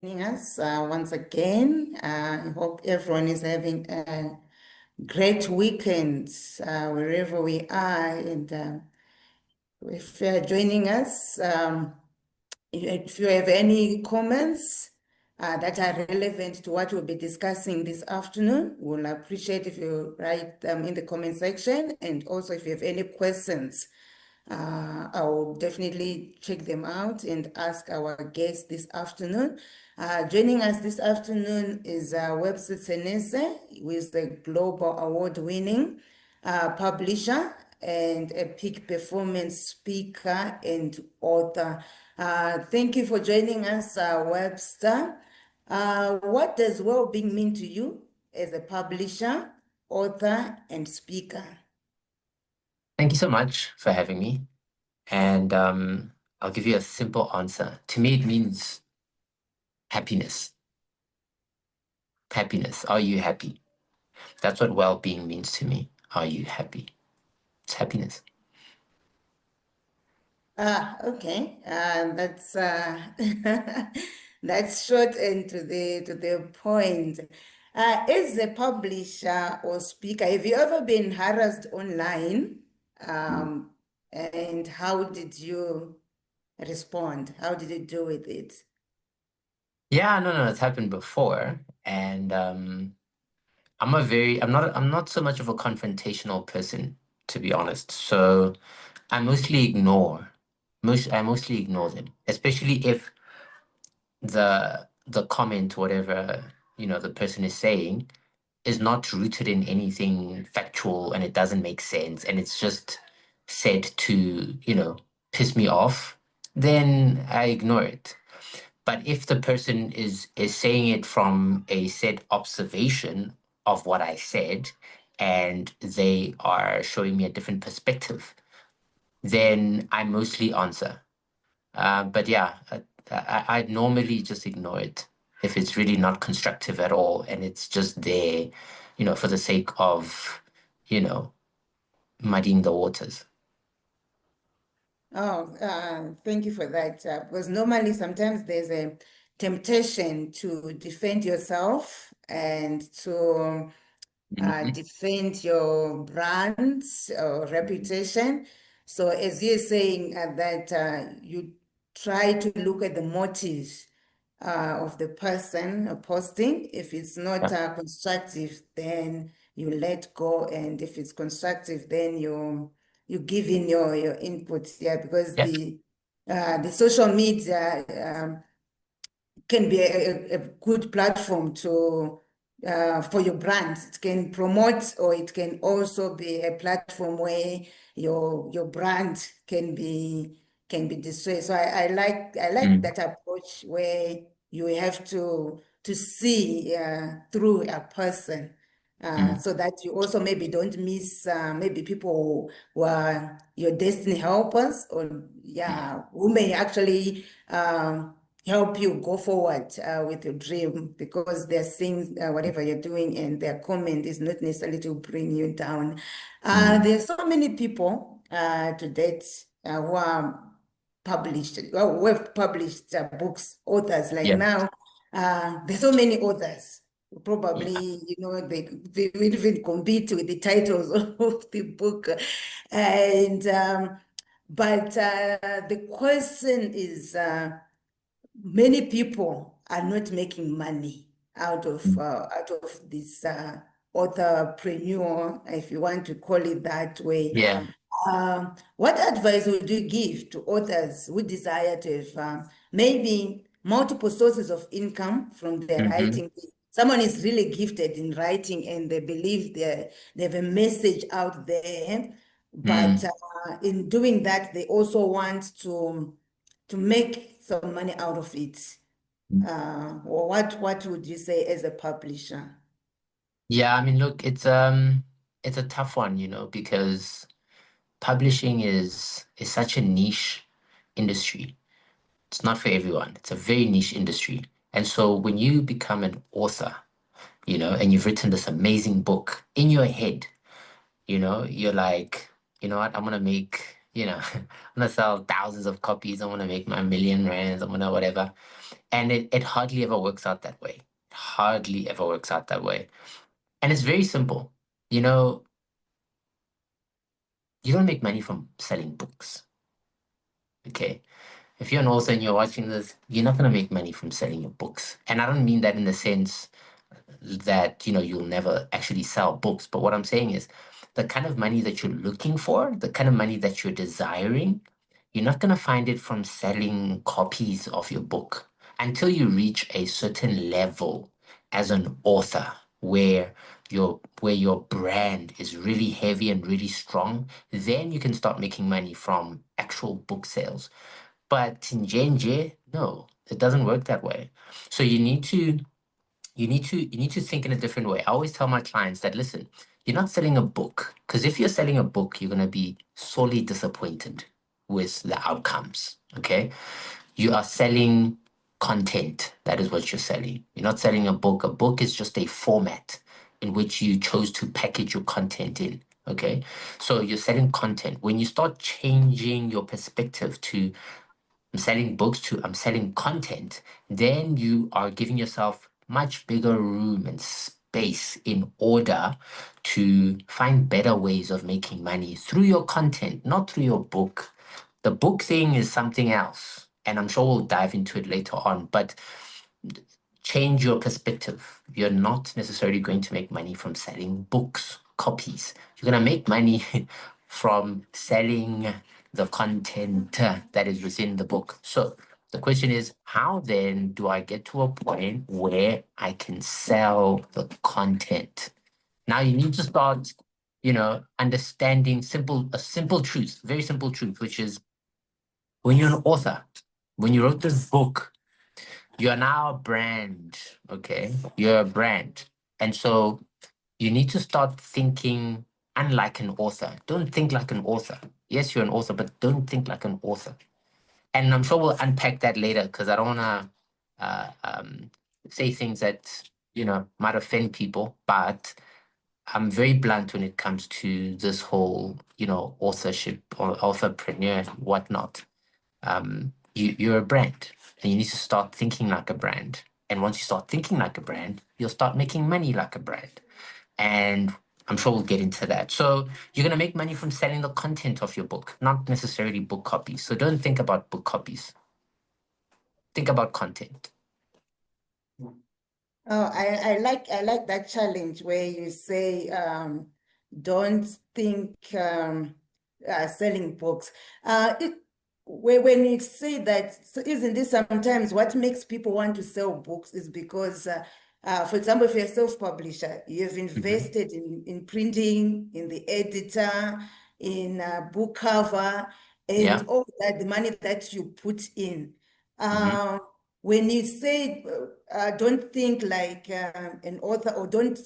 Joining us once again. I hope everyone is having a great weekend wherever we are. And if you're joining us, if you have any comments that are relevant to what we'll be discussing this afternoon, we'll appreciate if you write them in the comment section. And also, if you have any questions, I will definitely check them out and ask our guest this afternoon. Joining us this afternoon is Webster Tsenase, who is the global award-winning publisher and a peak performance speaker and author. Thank you for joining us, Webster. What does well-being mean to you as a publisher, author, and speaker? Thank you so much for having me. And I'll give you a simple answer. To me, it means happiness. Happiness. Are you happy? That's what well-being means to me. Are you happy? It's happiness. Okay. That's that's short and to the point. As a publisher or speaker, have you ever been harassed online? And how did you respond? How did you deal with it? Yeah, no, it's happened before. And I'm not so much of a confrontational person, to be honest. So I mostly ignore. I mostly ignore them, especially if the comment, whatever, the person is saying is not rooted in anything factual and it doesn't make sense and it's just said to, piss me off, then I ignore it. But if the person is saying it from a said observation of what I said and they are showing me a different perspective, then I mostly answer. But yeah, I normally just ignore it if it's really not constructive at all and it's just there, for the sake of, you know, muddying the waters. Oh, thank you for that. Because normally sometimes there's a temptation to defend yourself and to Mhm. defend your brand or reputation. So as you're saying that you try to look at the motive of the person posting. If it's not Yeah. constructive, then you let go, and if it's constructive, then you give in your input. Yeah, because Yeah. the social media can be a good platform to for your brand. It can promote, or it can also be a platform where your brand can be destroyed. So I like Mm, that approach where you have to see through a person. mm, So that you also maybe don't miss maybe people who are your destiny helpers, or mm, yeah, who may actually help you go forward with your dream, because they're seeing whatever you're doing, and their comment is not necessarily to bring you down. mm. There's so many people to date who are who have published books, authors like Yeah. now. There's so many authors. Yeah. Probably, they will even compete with the titles of the book. And but the question is, many people are not making money Mm. out of this entrepreneur, if you want to call it that way. Yeah. What advice would you give to authors who desire to have maybe multiple sources of income from their Hmm. writing? Someone is really gifted in writing and they believe they have a message out there, but Mm. in doing that, they also want to make some money out of it. Or what would you say as a publisher? Yeah, I mean, look, it's a tough one, because publishing is such a niche industry. It's not for everyone. It's a very niche industry. And so when you become an author, and you've written this amazing book in your head, you're like, you know what, I'm gonna make, I'm gonna sell thousands of copies, I'm gonna make my million rands, I'm gonna whatever. And it hardly ever works out that way. Hardly ever works out that way. And it's very simple. You know, you don't make money from selling books. Okay. If you're an author and you're watching this, you're not going to make money from selling your books. And I don't mean that in the sense that, you'll never actually sell books. But what I'm saying is the kind of money that you're looking for, the kind of money that you're desiring, you're not going to find it from selling copies of your book until you reach a certain level as an author where your brand is really heavy and really strong. Then you can start making money from actual book sales. But in J&J, no, it doesn't work that way. So you need to think in a different way. I always tell my clients that, listen, you're not selling a book, because if you're selling a book, you're going to be sorely disappointed with the outcomes. Okay. You are selling content. That is what you're selling. You're not selling a book. A book is just a format in which you chose to package your content in. Okay. So you're selling content. When you start changing your perspective to I'm selling books to I'm selling content, then you are giving yourself much bigger room and space in order to find better ways of making money through your content, not through your book. The book thing is something else, and I'm sure we'll dive into it later on, but change your perspective. You're not necessarily going to make money from selling books, copies. You're going to make money from selling the content that is within the book. So the question is, how then do I get to a point where I can sell the content? Now you need to start, understanding a simple truth, very simple truth, which is when you're an author, when you wrote this book, you are now a brand, okay? You're a brand. And so you need to start thinking unlike an author. Don't think like an author. Yes, you're an author, but don't think like an author. And I'm sure we'll unpack that later because I don't want to say things that, might offend people, but I'm very blunt when it comes to this whole, authorship or authorpreneur, whatnot. You're a brand and you need to start thinking like a brand. And once you start thinking like a brand, you'll start making money like a brand. And I'm sure we'll get into that. So you're going to make money from selling the content of your book, not necessarily book copies. So don't think about book copies. Think about content. Oh, I like that challenge where you say don't think selling books. When you say that, so isn't this sometimes what makes people want to sell books is because, for example, if you're a self-publisher, you've Hmm. invested in printing, in the editor, in book cover, and Yeah. all that, the money that you put in. Hmm. Um, when you say don't think like an author or don't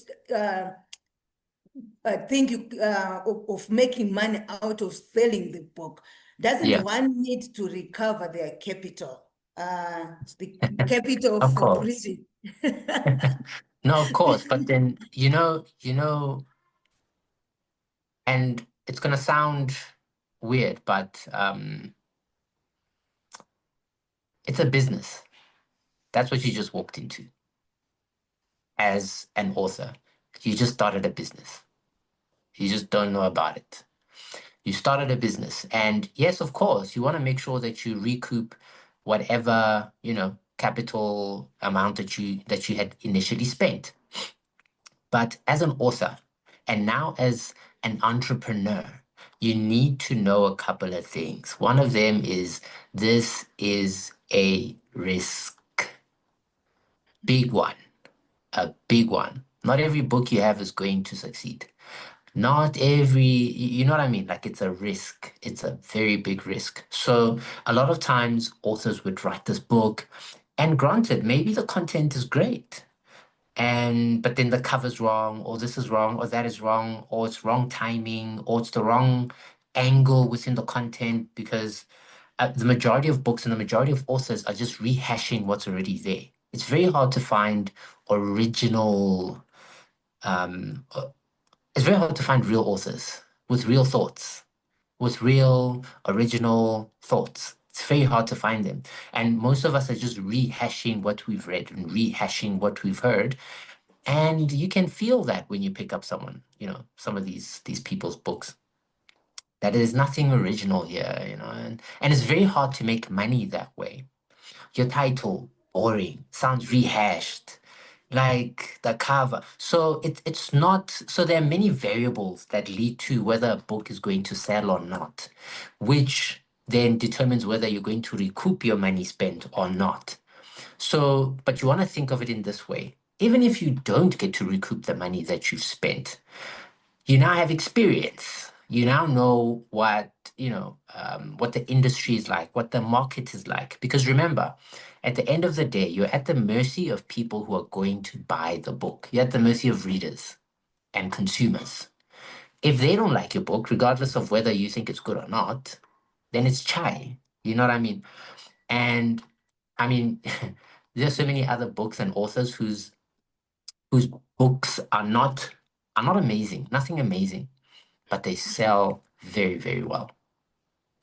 think of making money out of selling the book, doesn't Yeah. one need to recover their capital, the capital Of for course. breathing? No, of course. But then, and it's going to sound weird, but it's a business. That's what you just walked into as an author. You just started a business. You just don't know about it. You started a business. And yes, of course, you want to make sure that you recoup whatever, capital amount that you had initially spent. But as an author and now as an entrepreneur, you need to know a couple of things. One of them is this is a risk, big one, a big one. Not every book you have is going to succeed. Not every, you know what I mean? Like it's a risk. It's a very big risk. So a lot of times authors would write this book, and granted, maybe the content is great. But then the cover's wrong, or this is wrong, or that is wrong, or it's wrong timing, or it's the wrong angle within the content because the majority of books and the majority of authors are just rehashing what's already there. It's very hard to find original um, it's very hard to find real authors with real thoughts, with real original thoughts. It's very hard to find them. And most of us are just rehashing what we've read and rehashing what we've heard. And you can feel that when you pick up some of these people's books, that there's nothing original here, and it's very hard to make money that way. Your title, boring, sounds rehashed, like the cover. So it's not, so there are many variables that lead to whether a book is going to sell or not, which then determines whether you're going to recoup your money spent or not. So, but you want to think of it in this way. Even if you don't get to recoup the money that you've spent, you now have experience. You now know what the industry is like, what the market is like. Because remember, at the end of the day, you're at the mercy of people who are going to buy the book. You're at the mercy of readers and consumers. If they don't like your book, regardless of whether you think it's good or not, then it's chai. You know what I mean? And I mean, there's so many other books and authors whose books are not amazing, nothing amazing, but they sell very, very well.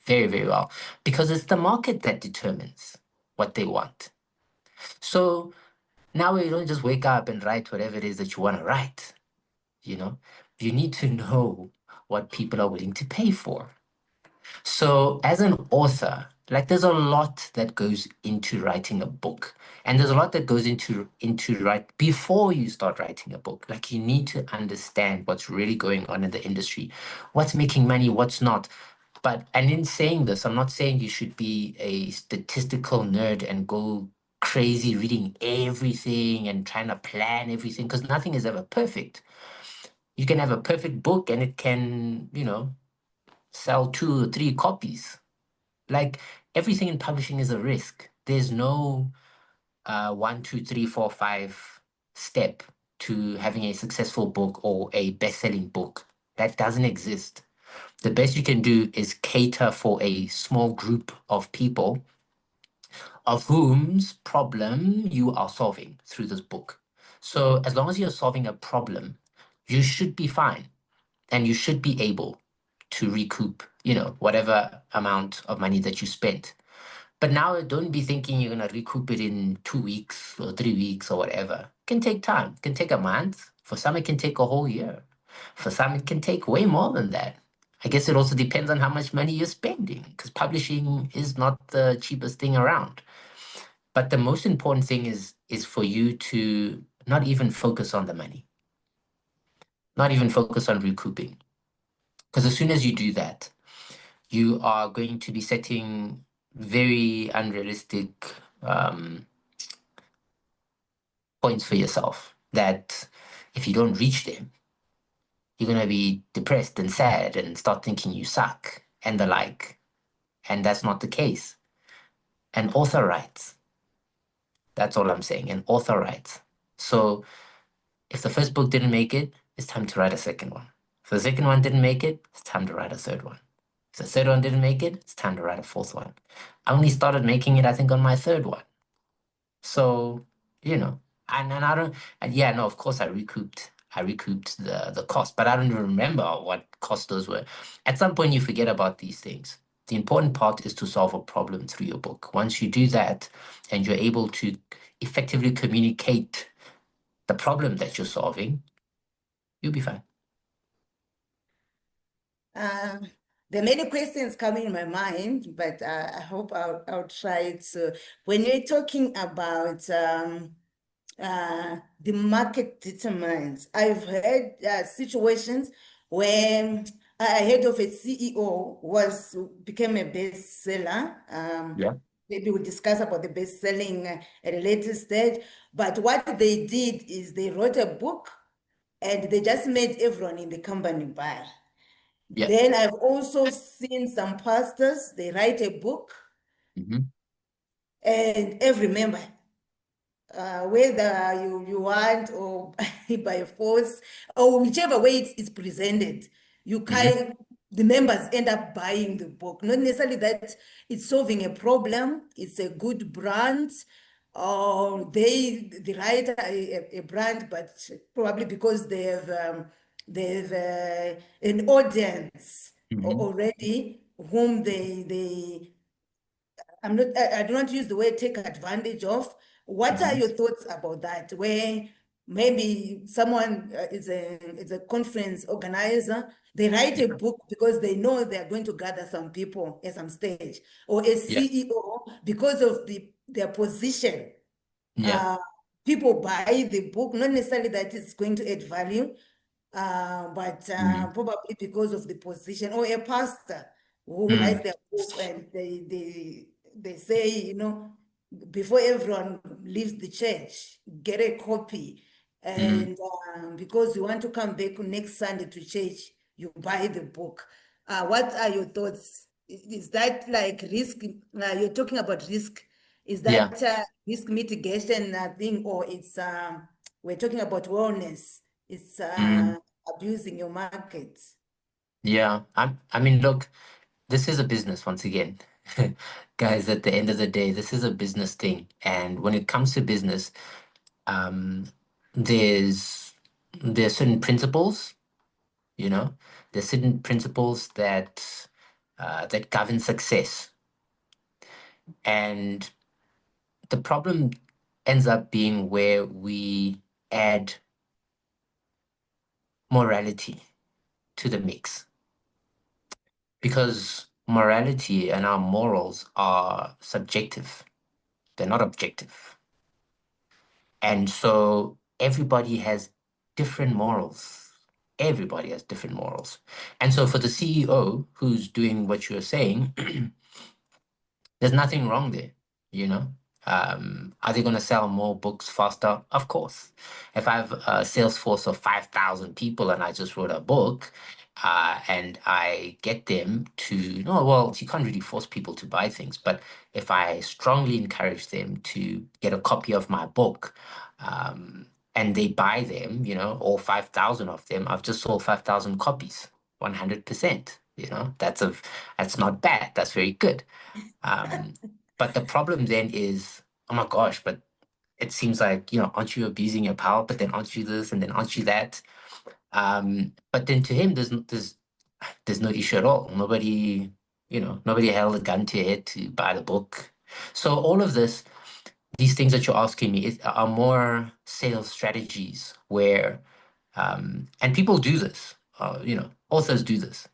Very, very well. Because it's the market that determines what they want. So now you don't just wake up and write whatever it is that you want to write, you know? You need to know what people are willing to pay for. So as an author, like there's a lot that goes into writing a book. And there's a lot that goes into write before you start writing a book. Like you need to understand what's really going on in the industry, what's making money, what's not. And in saying this, I'm not saying you should be a statistical nerd and go crazy reading everything and trying to plan everything, because nothing is ever perfect. You can have a perfect book and it can, sell 2 or 3 copies. Like everything in publishing is a risk. There's no 1, 2, 3, 4, 5 step to having a successful book or a best-selling book. That doesn't exist. The best you can do is cater for a small group of people of whom's problem you are solving through this book. So as long as you're solving a problem, you should be fine and you should be able to recoup, whatever amount of money that you spent. But now don't be thinking you're going to recoup it in 2 weeks or 3 weeks or whatever. It can take time. It can take a month. For some, it can take a whole year. For some, it can take way more than that. I guess it also depends on how much money you're spending, because publishing is not the cheapest thing around. But the most important thing is for you to not even focus on the money, not even focus on recouping. Because as soon as you do that, you are going to be setting very unrealistic points for yourself that if you don't reach them, you're going to be depressed and sad and start thinking you suck and the like. And that's not the case. And author writes. That's all I'm saying. And author writes. So if the first book didn't make it, it's time to write a second one. If the second one didn't make it, it's time to write a third one. If the third one didn't make it, it's time to write a fourth one. I only started making it, I think, on my third one. So, and I don't, and yeah, no, of course I recouped the cost, but I don't even remember what cost those were. At some point, you forget about these things. The important part is to solve a problem through your book. Once you do that and you're able to effectively communicate the problem that you're solving, you'll be fine. There are many questions coming in my mind, but I hope I'll try to. When you're talking about the market determines, I've heard situations where I heard of a CEO became a bestseller. Yeah. Maybe we'll discuss about the best-selling at a later stage. But what they did is they wrote a book and they just made everyone in the company buy. Yeah. Then I've also seen some pastors, they write a book Hmm. and every member, whether you want or by force or whichever way it's presented, Hmm. the members end up buying the book. Not necessarily that it's solving a problem, it's a good brand, or the writer a brand, but probably because they have an audience Hmm. already whom they I don't want to use the word take advantage of. What are Mhm. your thoughts about that? Where maybe someone is a conference organizer, they write a Yeah. book because they know they are going to gather some people at some stage, or a Yeah. CEO because of their position. Yeah. Uh, People buy the book, not necessarily that it's going to add value, but Mm. probably because of the position, or a pastor who writes Mm. their book and they say, before everyone leaves the church, get a copy. Mm. And because you want to come back next Sunday to church, you buy the book. What are your thoughts? Is that like risk? You're talking about risk. Is Yeah. that risk mitigation thing, or it's we're talking about wellness? It's Mm. abusing your market. Yeah. I mean, look, this is a business once again. Guys, at the end of the day, this is a business thing. And when it comes to business, um, there's there's certain principles, you know, there's certain principles that govern success. And the problem ends up being where we add morality to the mix, because morality and our morals are subjective, they're not objective. And so everybody has different morals. Everybody has different morals. And so for the CEO who's doing what you're saying, there's nothing wrong there, you know? Are they going to sell more books faster? Of course. If I have a sales force of 5,000 people and I just wrote a book, and I get them to, no, well, you can't really force people to buy things, but if I strongly encourage them to get a copy of my book, and they buy them, all 5,000 of them, I've just sold 5,000 copies, 100%. That's not bad. That's very good. Um, but the problem then is, oh my gosh, but it seems like, aren't you abusing your power? But then aren't you this and then aren't you that? But then to him, there's no issue at all. Nobody held a gun to your head to buy the book. So all of these things that you're asking me are more sales strategies where, and people do this, authors do this.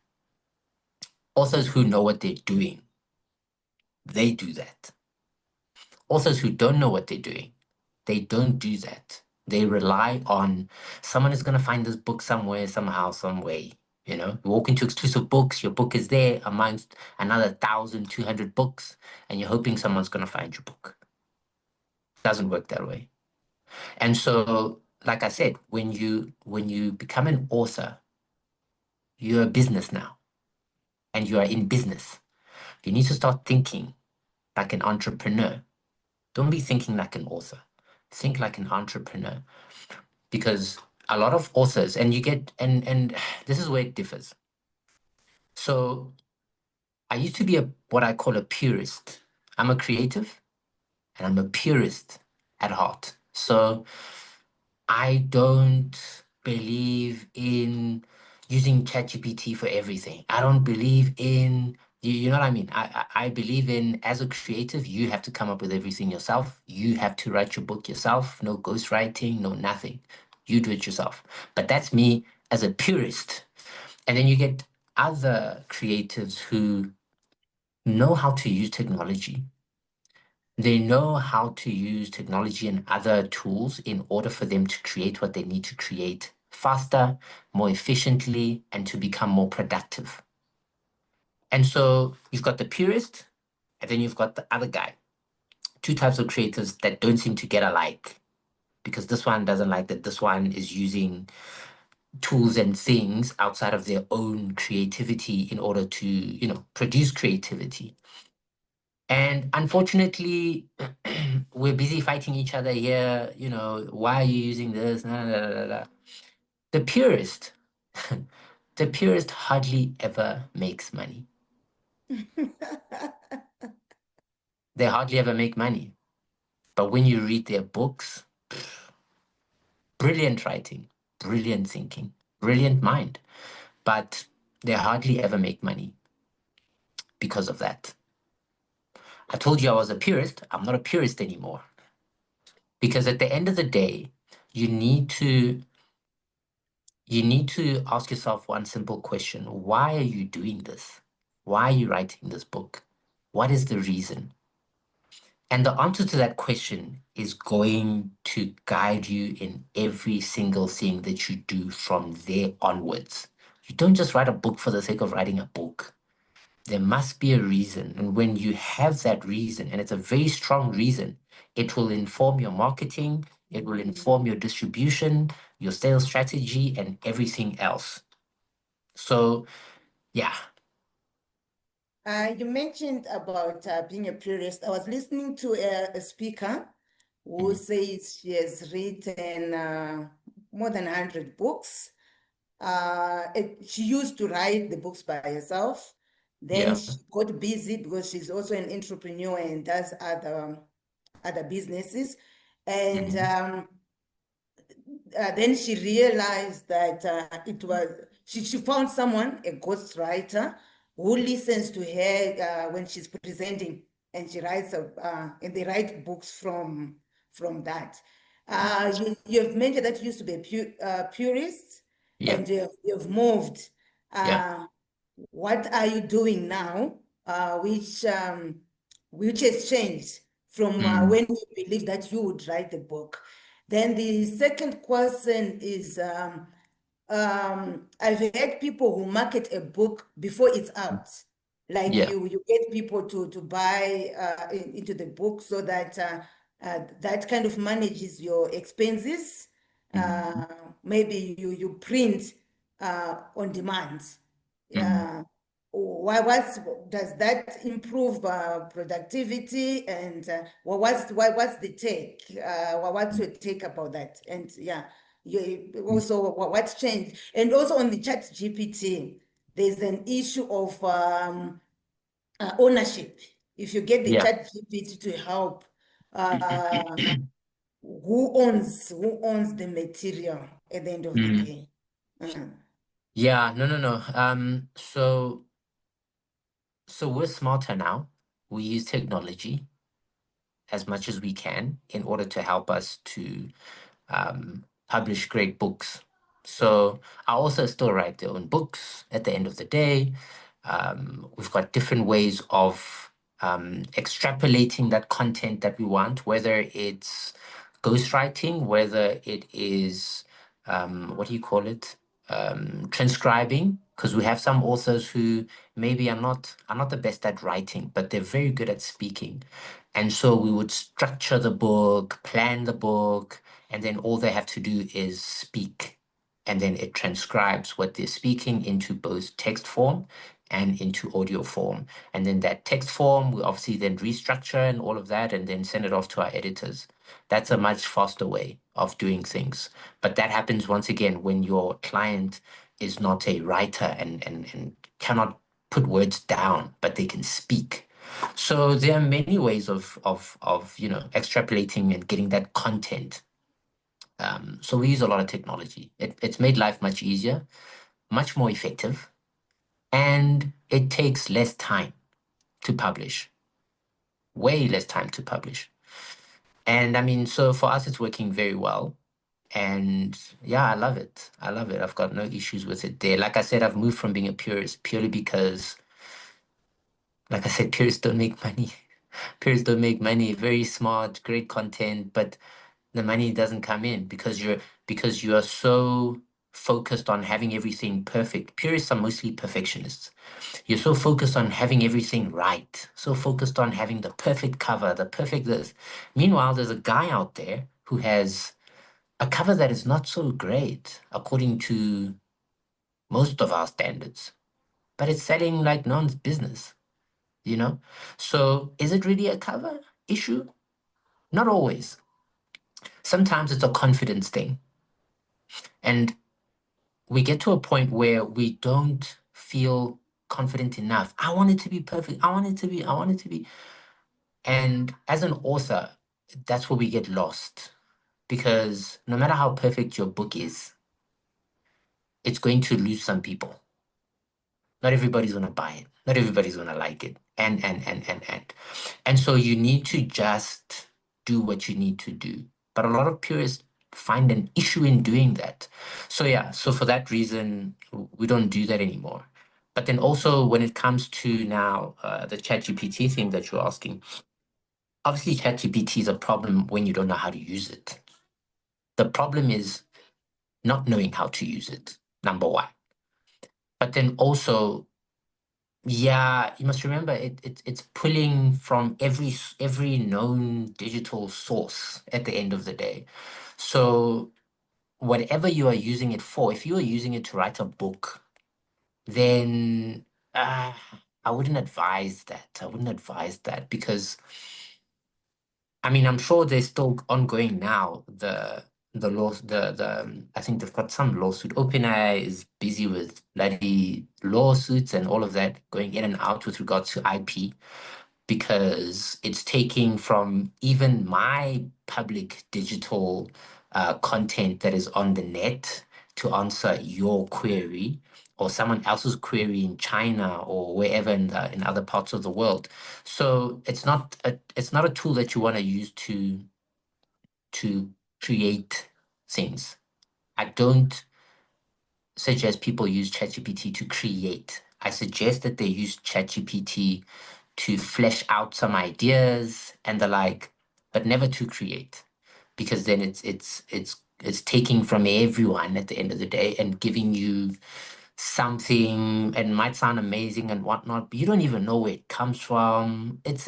Authors who know what they're doing, they do that. Authors who don't know what they're doing, they don't do that. They rely on someone is going to find this book somewhere, somehow, some way. You walk into exclusive books, your book is there amongst another 1,200 books, and you're hoping someone's going to find your book. It doesn't work that way. And so, like I said, when you become an author, you're a business now, and you are in business. You need to start thinking like an entrepreneur. Don't be thinking like an author. Think like an entrepreneur. Because a lot of authors, and you get, and this is where it differs. So I used to be what I call a purist. I'm a creative and I'm a purist at heart. So I don't believe in using ChatGPT for everything. I don't believe in, you know what I mean? I believe in, as a creative, you have to come up with everything yourself. You have to write your book yourself. No ghostwriting, no nothing. You do it yourself. But that's me as a purist. And then you get other creatives who know how to use technology. They know how to use technology and other tools in order for them to create what they need to create faster, more efficiently, and to become more productive. And so you've got the purist, and then you've got the other guy. Two types of creatives that don't seem to get alike, because this one doesn't like that this one is using tools and things outside of their own creativity in order to, produce creativity. And unfortunately, we're busy fighting each other here. Why are you using this? Nah, nah, nah, nah, nah. The purist, the purist hardly ever makes money. They hardly ever make money. But when you read their books, brilliant writing, brilliant thinking, brilliant mind. But they hardly ever make money because of that. I told you I was a purist. I'm not a purist anymore. Because at the end of the day, you need to you need to ask yourself one simple question. Why are you doing this? Why are you writing this book? What is the reason? And the answer to that question is going to guide you in every single thing that you do from there onwards. You don't just write a book for the sake of writing a book. There must be a reason. And when you have that reason, and it's a very strong reason, it will inform your marketing, it will inform your distribution, your sales strategy, and everything else. So, yeah. You mentioned about being a purist. I was listening to a speaker who Mm, says she has written more than 100 books. She used to write the books by herself. Then yeah. she got busy because she's also an entrepreneur and does other businesses. And Hmm. then she realized that she found someone, a ghostwriter, who listens to her when she's presenting, and she writes and they write books from that. You've mentioned that you used to be a purist, Yeah. and you've moved. Yeah. Uh, what are you doing now, which has changed from Mm, when you believed that you would write the book? Then the second question is, I've had people who market a book before it's out. Like yeah. you get people to buy into the book so that that kind of manages your expenses. Mm, Uh, Maybe you print on demand. mm, Does that improve productivity, and what's the take? What's your take about that? And yeah, mm. also what's changed? And also on the Chat GPT, there's an issue of ownership. If you get the Yeah. Chat GPT to help, uh, who owns the material at the end of the Mm. day? Uh, Yeah, no, no, no. So we're smarter now. We use technology as much as we can in order to help us to publish great books. So I also still write their own books at the end of the day. We've got different ways of extrapolating that content that we want, whether it's ghostwriting, whether it is, what do you call it? Transcribing, because we have some authors who maybe are not the best at writing, but they're very good at speaking. And so we would structure the book, plan the book, and then all they have to do is speak. And then it transcribes what they're speaking into both text form and into audio form. And then that text form, we obviously then restructure and all of that, and then send it off to our editors. That's a much faster way of doing things. But that happens once again when your client is not a writer and cannot put words down, but they can speak. So there are many ways of extrapolating and getting that content. So we use a lot of technology. It's made life much easier, much more effective, and it takes less time to publish, way less time to publish. And I mean, so for us, it's working very well. And yeah, I love it. I love it. I've got no issues with it there. Like I said, I've moved from being a purist purely because, like I said, purists don't make money. Purists don't make money. Very smart, great content, but the money doesn't come in because you are so focused on having everything perfect. Purists are mostly perfectionists. You're so focused on having everything right, so focused on having the perfect cover, the perfect this. Meanwhile, there's a guy out there who has a cover that is not so great according to most of our standards, but it's selling like non's business, you know? So is it really a cover issue? Not always. Sometimes it's a confidence thing. And we get to a point where we don't feel confident enough. I want it to be perfect. I want it to be. And as an author, that's where we get lost because no matter how perfect your book is, it's going to lose some people. Not everybody's gonna buy it. Not everybody's gonna like it. And so you need to just do what you need to do. But a lot of purists find an issue in doing that. So yeah, so for that reason, we don't do that anymore. But then also when it comes to now the ChatGPT thing that you're asking, obviously ChatGPT is a problem when you don't know how to use it. The problem is not knowing how to use it, number one. But then also, yeah, you must remember it's pulling from every known digital source at the end of the day. So whatever you are using it for, if you are using it to write a book, then I wouldn't advise that. I wouldn't advise that because I mean, I'm sure they're still ongoing now. The law, I think they've got some lawsuit. OpenAI is busy with bloody lawsuits and all of that going in and out with regards to IP because it's taking from even my public digital content that is on the net to answer your query or someone else's query in China or wherever in other parts of the world. So it's not a tool that you want to use to create things. I don't suggest people use ChatGPT to create. I suggest that they use ChatGPT to flesh out some ideas and the like, but never to create, because then it's taking from everyone at the end of the day and giving you something and might sound amazing and whatnot, but you don't even know where it comes from. It's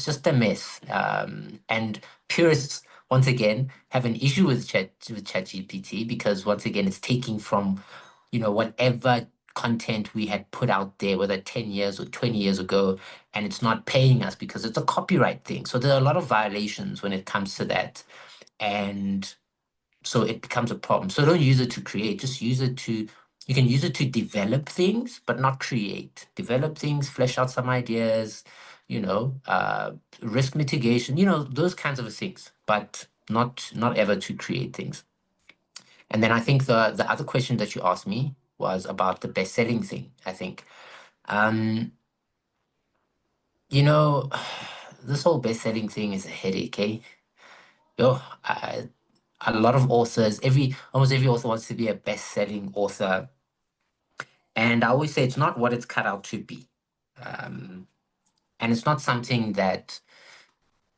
just a mess. And purists once again have an issue with ChatGPT because once again it's taking from whatever content we had put out there, whether 10 years or 20 years ago, and it's not paying us because it's a copyright thing. So there are a lot of violations when it comes to that. And so it becomes a problem. So don't use it to create, just you can use it to develop things, but not create. Develop things, flesh out some ideas, risk mitigation, those kinds of things, but not ever to create things. And then I think the other question that you asked me was about the best-selling thing, I think. Um, you know, this whole best-selling thing is a headache, eh? Yo, a lot of authors, almost every author wants to be a best-selling author. And I always say it's not what it's cut out to be. And it's not something that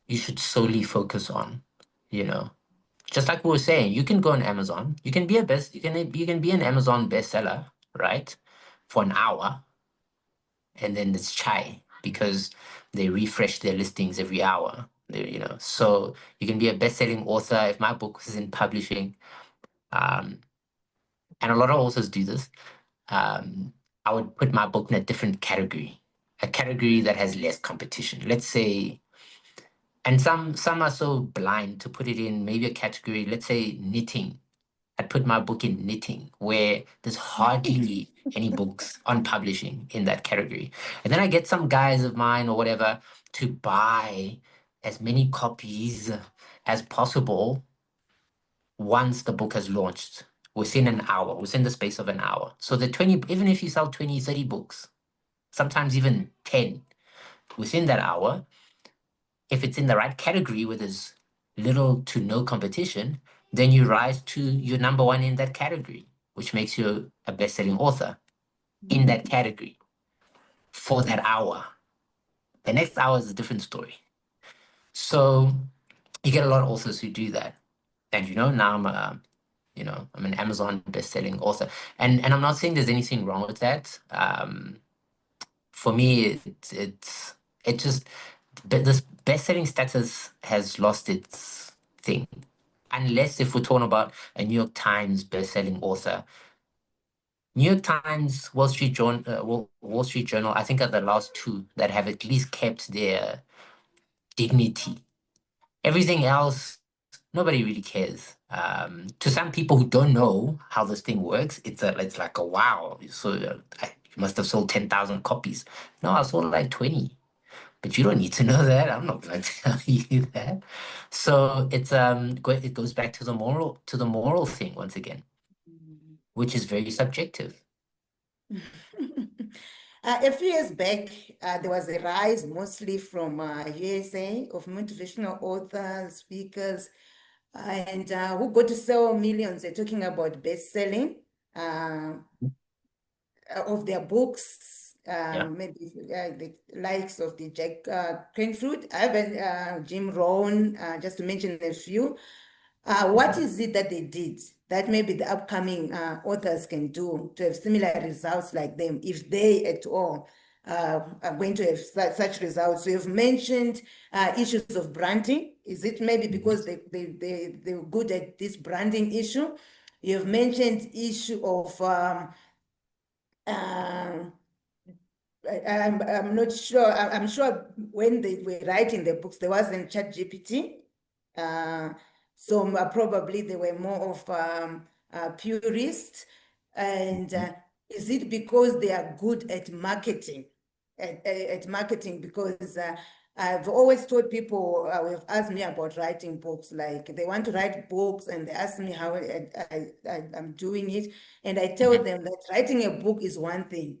you should solely focus on, you know. Just like we were saying, you can go on Amazon, you can be you can be an Amazon bestseller, right? For an hour, and then it's chai because they refresh their listings every hour. So you can be a best-selling author if my book was in publishing. Um, and a lot of authors do this. I would put my book in a different category, a category that has less competition. Let's say, and some are so blind to put it in maybe a category, let's say knitting. I'd put my book in knitting, where there's hardly any books on publishing in that category. And then I get some guys of mine or whatever to buy as many copies as possible once the book has launched within an hour, within the space of an hour. So the 20, even if you sell 20, 30 books, sometimes even 10 within that hour, if it's in the right category where there's little to no competition, then you rise to your number one in that category, which makes you a best-selling author in that category for that hour. The next hour is a different story. So you get a lot of authors who do that. And now I'm an Amazon best-selling author. And I'm not saying there's anything wrong with that. For me, it just this best-selling status has lost its thing. Unless if we're talking about a New York Times best-selling author. New York Times, Wall Street Journal, I think are the last two that have at least kept their dignity. Everything else, nobody really cares. To some people who don't know how this thing works, it's like a wow. So you must have sold 10,000 copies. No, I sold like 20. But you don't need to know that. I'm not going to tell you that. So it goes back to the moral thing once again, which is very subjective. A few years back, there was a rise mostly from USA of motivational authors, speakers, and who got to sell millions. They're talking about best-selling of their books, Yeah. maybe the likes of the Jack Canfield, Ivan, Jim Rohn, just to mention a few. What is it that they did that maybe the upcoming authors can do to have similar results like them, if they at all are going to have such results? So you've mentioned issues of branding. Is it maybe because they're good at this branding issue? You've mentioned issue of um, I'm not sure. I'm sure when they were writing the books, there wasn't ChatGPT. Uh, so probably they were more of purists. And is it because they are good at marketing? At marketing, because I've always told people who have asked me about writing books, like they want to write books and they ask me how I'm doing it. And I tell Mhm. them that writing a book is one thing.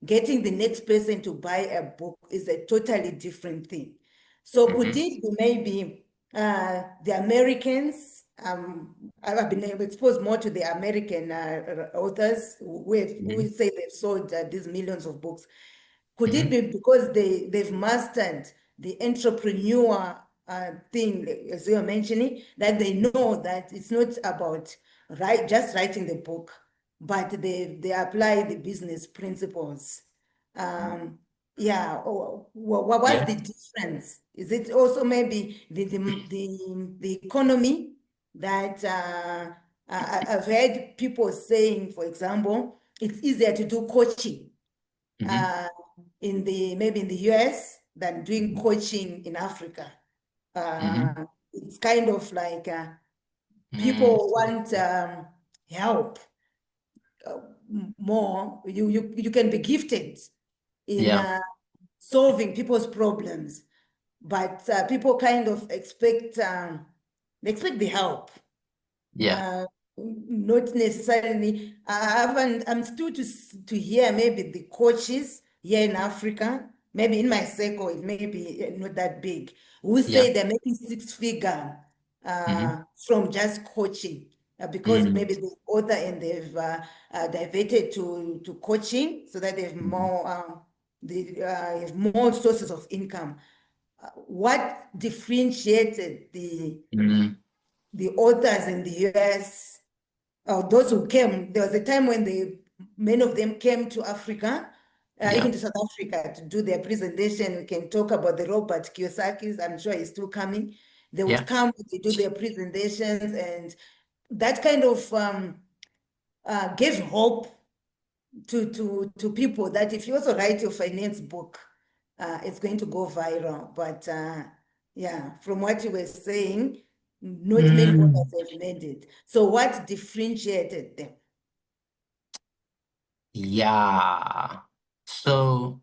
Getting the next person to buy a book is a totally different thing. So could Mhm. it be maybe the Americans? I've been exposed more to the American authors who Mhm. say they've sold these millions of books. Could it Mhm. be because they've mastered the entrepreneur thing, as you were mentioning, that they know that it's not about just writing the book, but they apply the business principles. Um, yeah, what was Yeah. the difference? Is it also maybe the economy that I've heard people saying, for example, it's easier to do coaching Mhm. uh, maybe in the US than doing coaching in Africa. Mhm. It's kind of like Mm. people want help uh, more. You can be gifted in Yeah. solving people's problems, but people kind of expect the help. Yeah. Not necessarily. I'm still to hear maybe the coaches here in Africa, maybe in my circle, it may be not that big, who Yeah. say they're making six-figure Mhm. from just coaching because Mm. maybe the author and they've diverted to coaching so that they Mhm. have more sources of income. What differentiated Mm. the authors in the US, those who came? There was a time when many of them came to Africa, Yeah. even to South Africa, to do their presentation. We can talk about the Robert Kiyosaki's. I'm sure he's still coming. They would Yeah. come, they do their presentations, and that kind of gave hope to people that if you also write your finance book, it's going to go viral. But yeah, from what you were saying, not many Mm. authors have made it. So what differentiated them? Yeah. So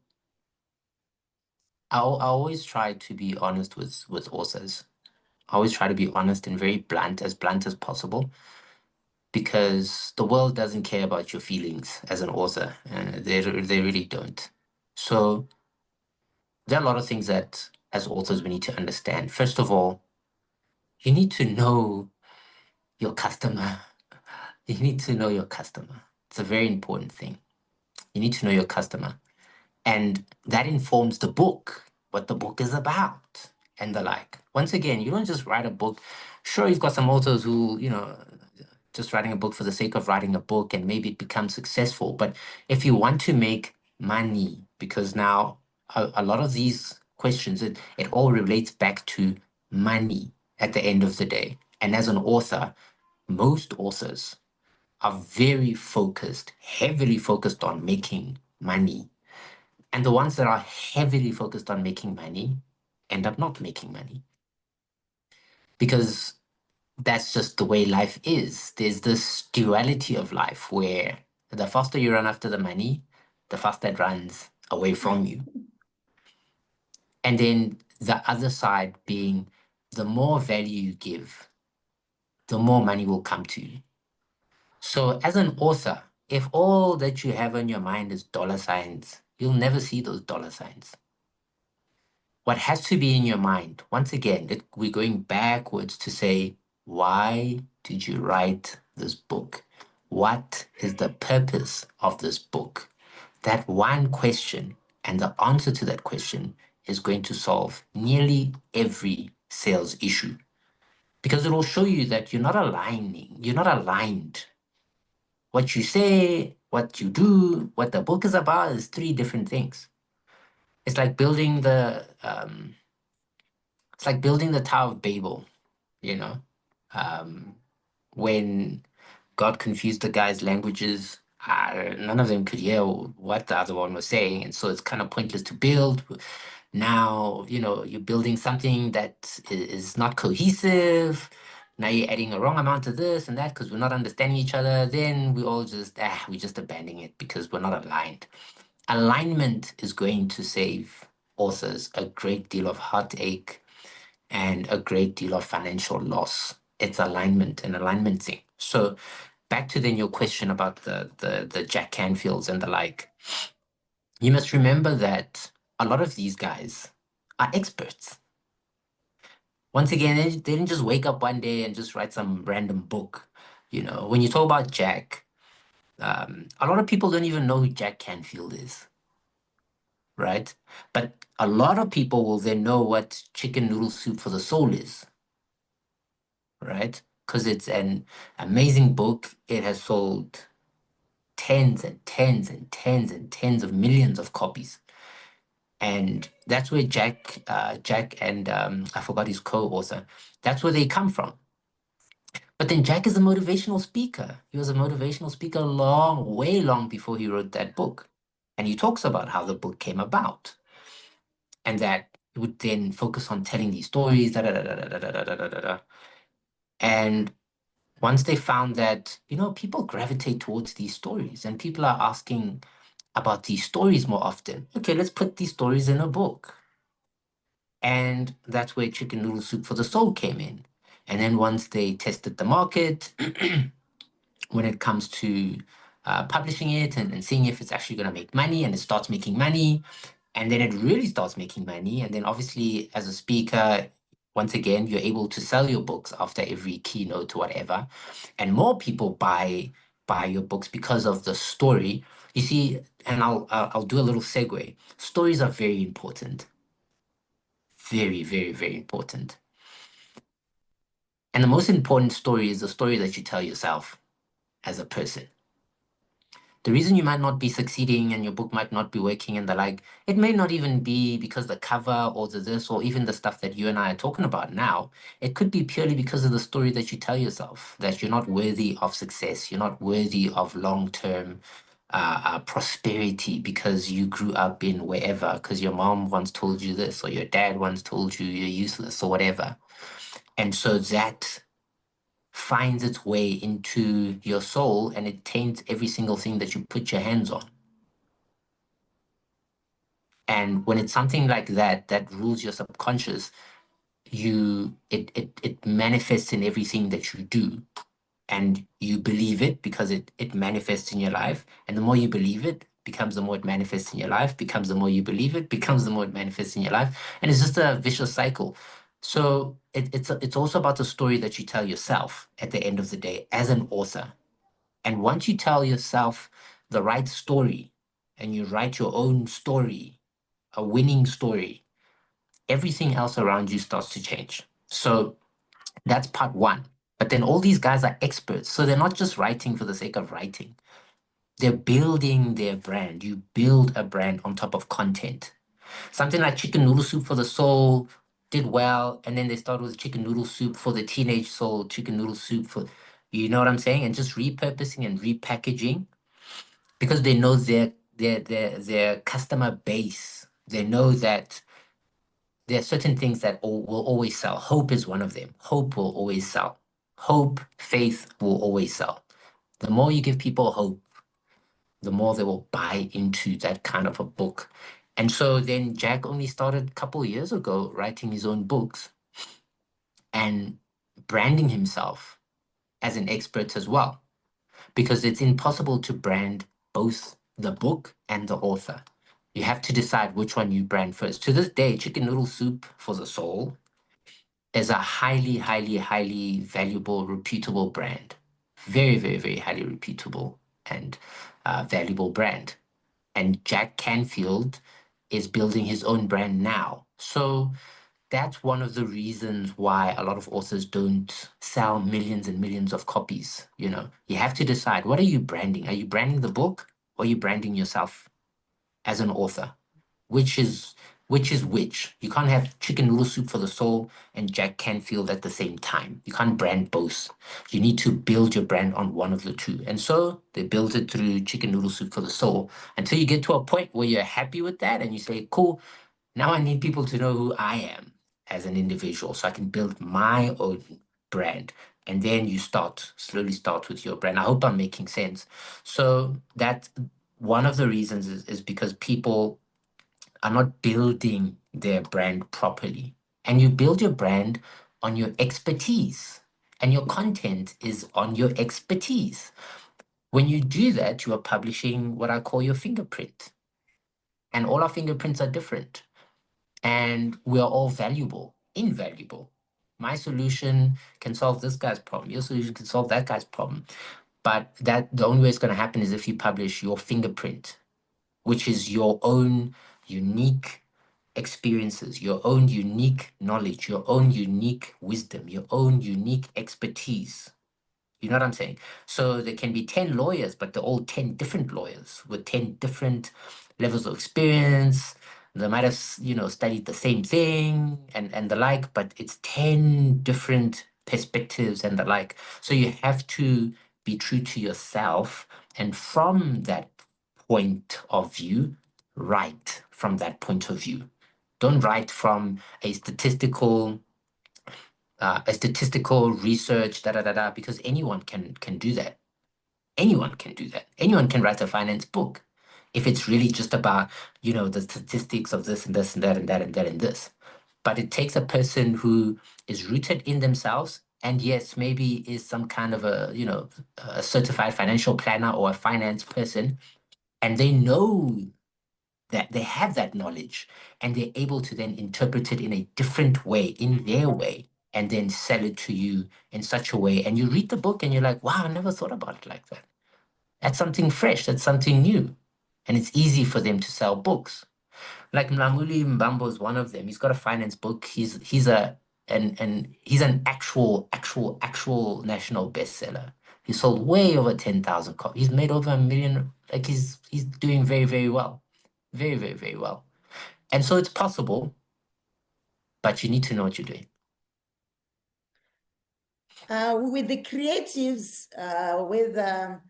I always try to be honest with authors. I always try to be honest and very blunt as possible, because the world doesn't care about your feelings as an author. They really don't. So there are a lot of things that as authors we need to understand. First of all, you need to know your customer. You need to know your customer. It's a very important thing. You need to know your customer. And that informs the book, what the book is about, and the like. Once again, you don't just write a book. Sure, you've got some authors who, just writing a book for the sake of writing a book and maybe it becomes successful. But if you want to make money, because now a lot of these questions, it all relates back to money at the end of the day. And as an author, most authors are very focused, heavily focused on making money. And the ones that are heavily focused on making money end up not making money, because that's just the way life is. There's this duality of life where the faster you run after the money, the faster it runs away from you. And then the other side being, the more value you give, the more money will come to you. So as an author, if all that you have on your mind is dollar signs, You'll never see those dollar signs. What has to be in your mind, once again, we're going backwards to say, why did you write this book? What is the purpose of this book? That one question and the answer to that question is going to solve nearly every sales issue, because it will show you that you're not aligned. What you say, what you do, what the book is about is three different things. It's like building the Tower of Babel, you know? Um, when God confused the guys' languages, none of them could hear what the other one was saying, and so it's kind of pointless to build. Now, you're building something that is not cohesive. Now you're adding a wrong amount of this and that because we're not understanding each other. Then we just abandon it because we're not aligned. Alignment is going to save authors a great deal of heartache and a great deal of financial loss. It's alignment, an alignment thing. So back to then your question about the Jack Canfields and the like. You must remember that a lot of these guys are experts. Once again, they didn't just wake up one day and just write some random book. When you talk about Jack, a lot of people don't even know who Jack Canfield is, right? But a lot of people will then know what chicken noodle soup for the soul is, right? Because it's an amazing book. It has sold tens and tens and tens and tens of millions of copies. And that's where Jack and I forgot his co-author, that's where they come from. But then Jack is a motivational speaker. He was a motivational speaker way long before he wrote that book. And he talks about how the book came about. And that he would then focus on telling these stories, da da da da da da da da da da da. And once they found that, people gravitate towards these stories and people are asking about these stories more often. Okay, let's put these stories in a book. And that's where Chicken Noodle Soup for the Soul came in. And then once they tested the market, when it comes to publishing it and seeing if it's actually going to make money, and it starts making money, and then it really starts making money. And then obviously as a speaker, once again, you're able to sell your books after every keynote or whatever. And more people buy your books because of the story. You see, and I'll do a little segue. Stories are very important. Very, very, very important. And the most important story is the story that you tell yourself as a person. The reason you might not be succeeding and your book might not be working and the like, it may not even be because the cover or this or even the stuff that you and I are talking about now. It could be purely because of the story that you tell yourself, that you're not worthy of success, you're not worthy of long-term prosperity because you grew up in wherever, because your mom once told you this or your dad once told you you're useless or whatever. And so that finds its way into your soul and it taints every single thing that you put your hands on. And when it's something like that that rules your subconscious, it manifests in everything that you do. And you believe it because it manifests in your life. And the more you believe it, becomes the more it manifests in your life, becomes the more you believe it, becomes the more it manifests in your life. And it's just a vicious cycle. So it's also about the story that you tell yourself at the end of the day as an author. And once you tell yourself the right story and you write your own story, a winning story, everything else around you starts to change. So that's part one. But then all these guys are experts. So they're not just writing for the sake of writing. They're building their brand. You build a brand on top of content. Something like Chicken Noodle Soup for the Soul did well. And then they started with Chicken Noodle Soup for the Teenage Soul, Chicken Noodle Soup for, you know what I'm saying? And just repurposing and repackaging because they know their customer base. They know that there are certain things that will always sell. Hope is one of them. Hope will always sell. Hope, faith will always sell. The more you give people hope, the more they will buy into that kind of a book. And so then Jack only started a couple of years ago writing his own books and branding himself as an expert as well, because it's impossible to brand both the book and the author. You have to decide which one you brand first. To this day, chicken noodle soup for the soul is a highly, highly, highly valuable, reputable brand. Very, very, very highly reputable and valuable brand. And Jack Canfield is building his own brand now. So that's one of the reasons why a lot of authors don't sell millions and millions of copies. You have to decide, what are you branding? Are you branding the book, or are you branding yourself as an author? Which is which? You can't have chicken noodle soup for the soul and Jack Canfield at the same time. You can't brand both. You need to build your brand on one of the two. And so they built it through chicken noodle soup for the soul until you get to a point where you're happy with that and you say, cool, now I need people to know who I am as an individual so I can build my own brand. And then you slowly start with your brand. I hope I'm making sense. So that's one of the reasons is because people are not building their brand properly. And you build your brand on your expertise, and your content is on your expertise. When you do that, you are publishing what I call your fingerprint. And all our fingerprints are different. And we are all valuable, invaluable. My solution can solve this guy's problem. Your solution can solve that guy's problem. But that the only way it's going to happen is if you publish your fingerprint, which is your own unique experiences, your own unique knowledge, your own unique wisdom, your own unique expertise. You know what I'm saying? So there can be 10 lawyers, but they're all 10 different lawyers with 10 different levels of experience. They might have, studied the same thing and the like, but it's 10 different perspectives and the like. So you have to be true to yourself. And from that point of view, write from that point of view. Don't write from a statistical research, da da da da, because anyone can do that. Anyone can do that. Anyone can write a finance book if it's really just about, the statistics of this and this and that and that and that and this. But it takes a person who is rooted in themselves and yes, maybe is some kind of a certified financial planner or a finance person, and they know that they have that knowledge and they're able to then interpret it in a different way, in their way, and then sell it to you in such a way. And you read the book and you're like, wow, I never thought about it like that. That's something fresh, that's something new. And it's easy for them to sell books. Like Mlamuli Mbambo is one of them. He's got a finance book. He's an actual national bestseller. He sold way over 10,000 copies. He's made over 1 million. Like he's doing very, very well. Very, very, very well. And so it's possible, but you need to know what you're doing. With the creatives, whether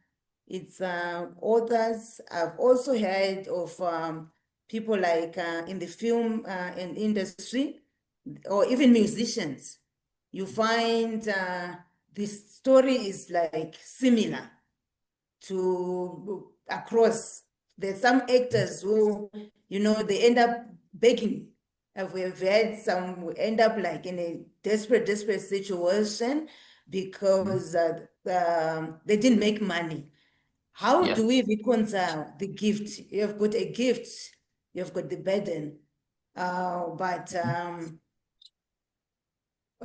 it's authors, I've also heard of people like in the film and industry, or even musicians. You find this story is like similar to across. There's some actors who, they end up begging. We've had some who end up like in a desperate situation because they didn't make money. How Yeah. do we reconcile the gift? You've got a gift, you've got the burden. But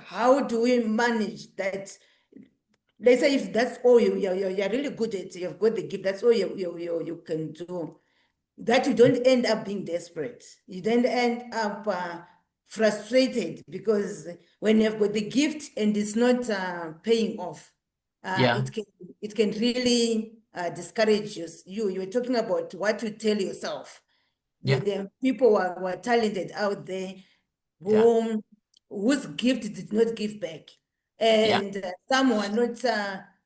how do we manage that? Let's say if that's all you're really good at, you've got the gift, that's all you can do, that you don't end up being desperate. You don't end up frustrated because when you've got the gift and it's not paying off, Yeah. it can really discourage you. You were talking about what you tell yourself. Yeah. There are people who are talented out there Yeah. whose gift did not give back. Yeah. And some were not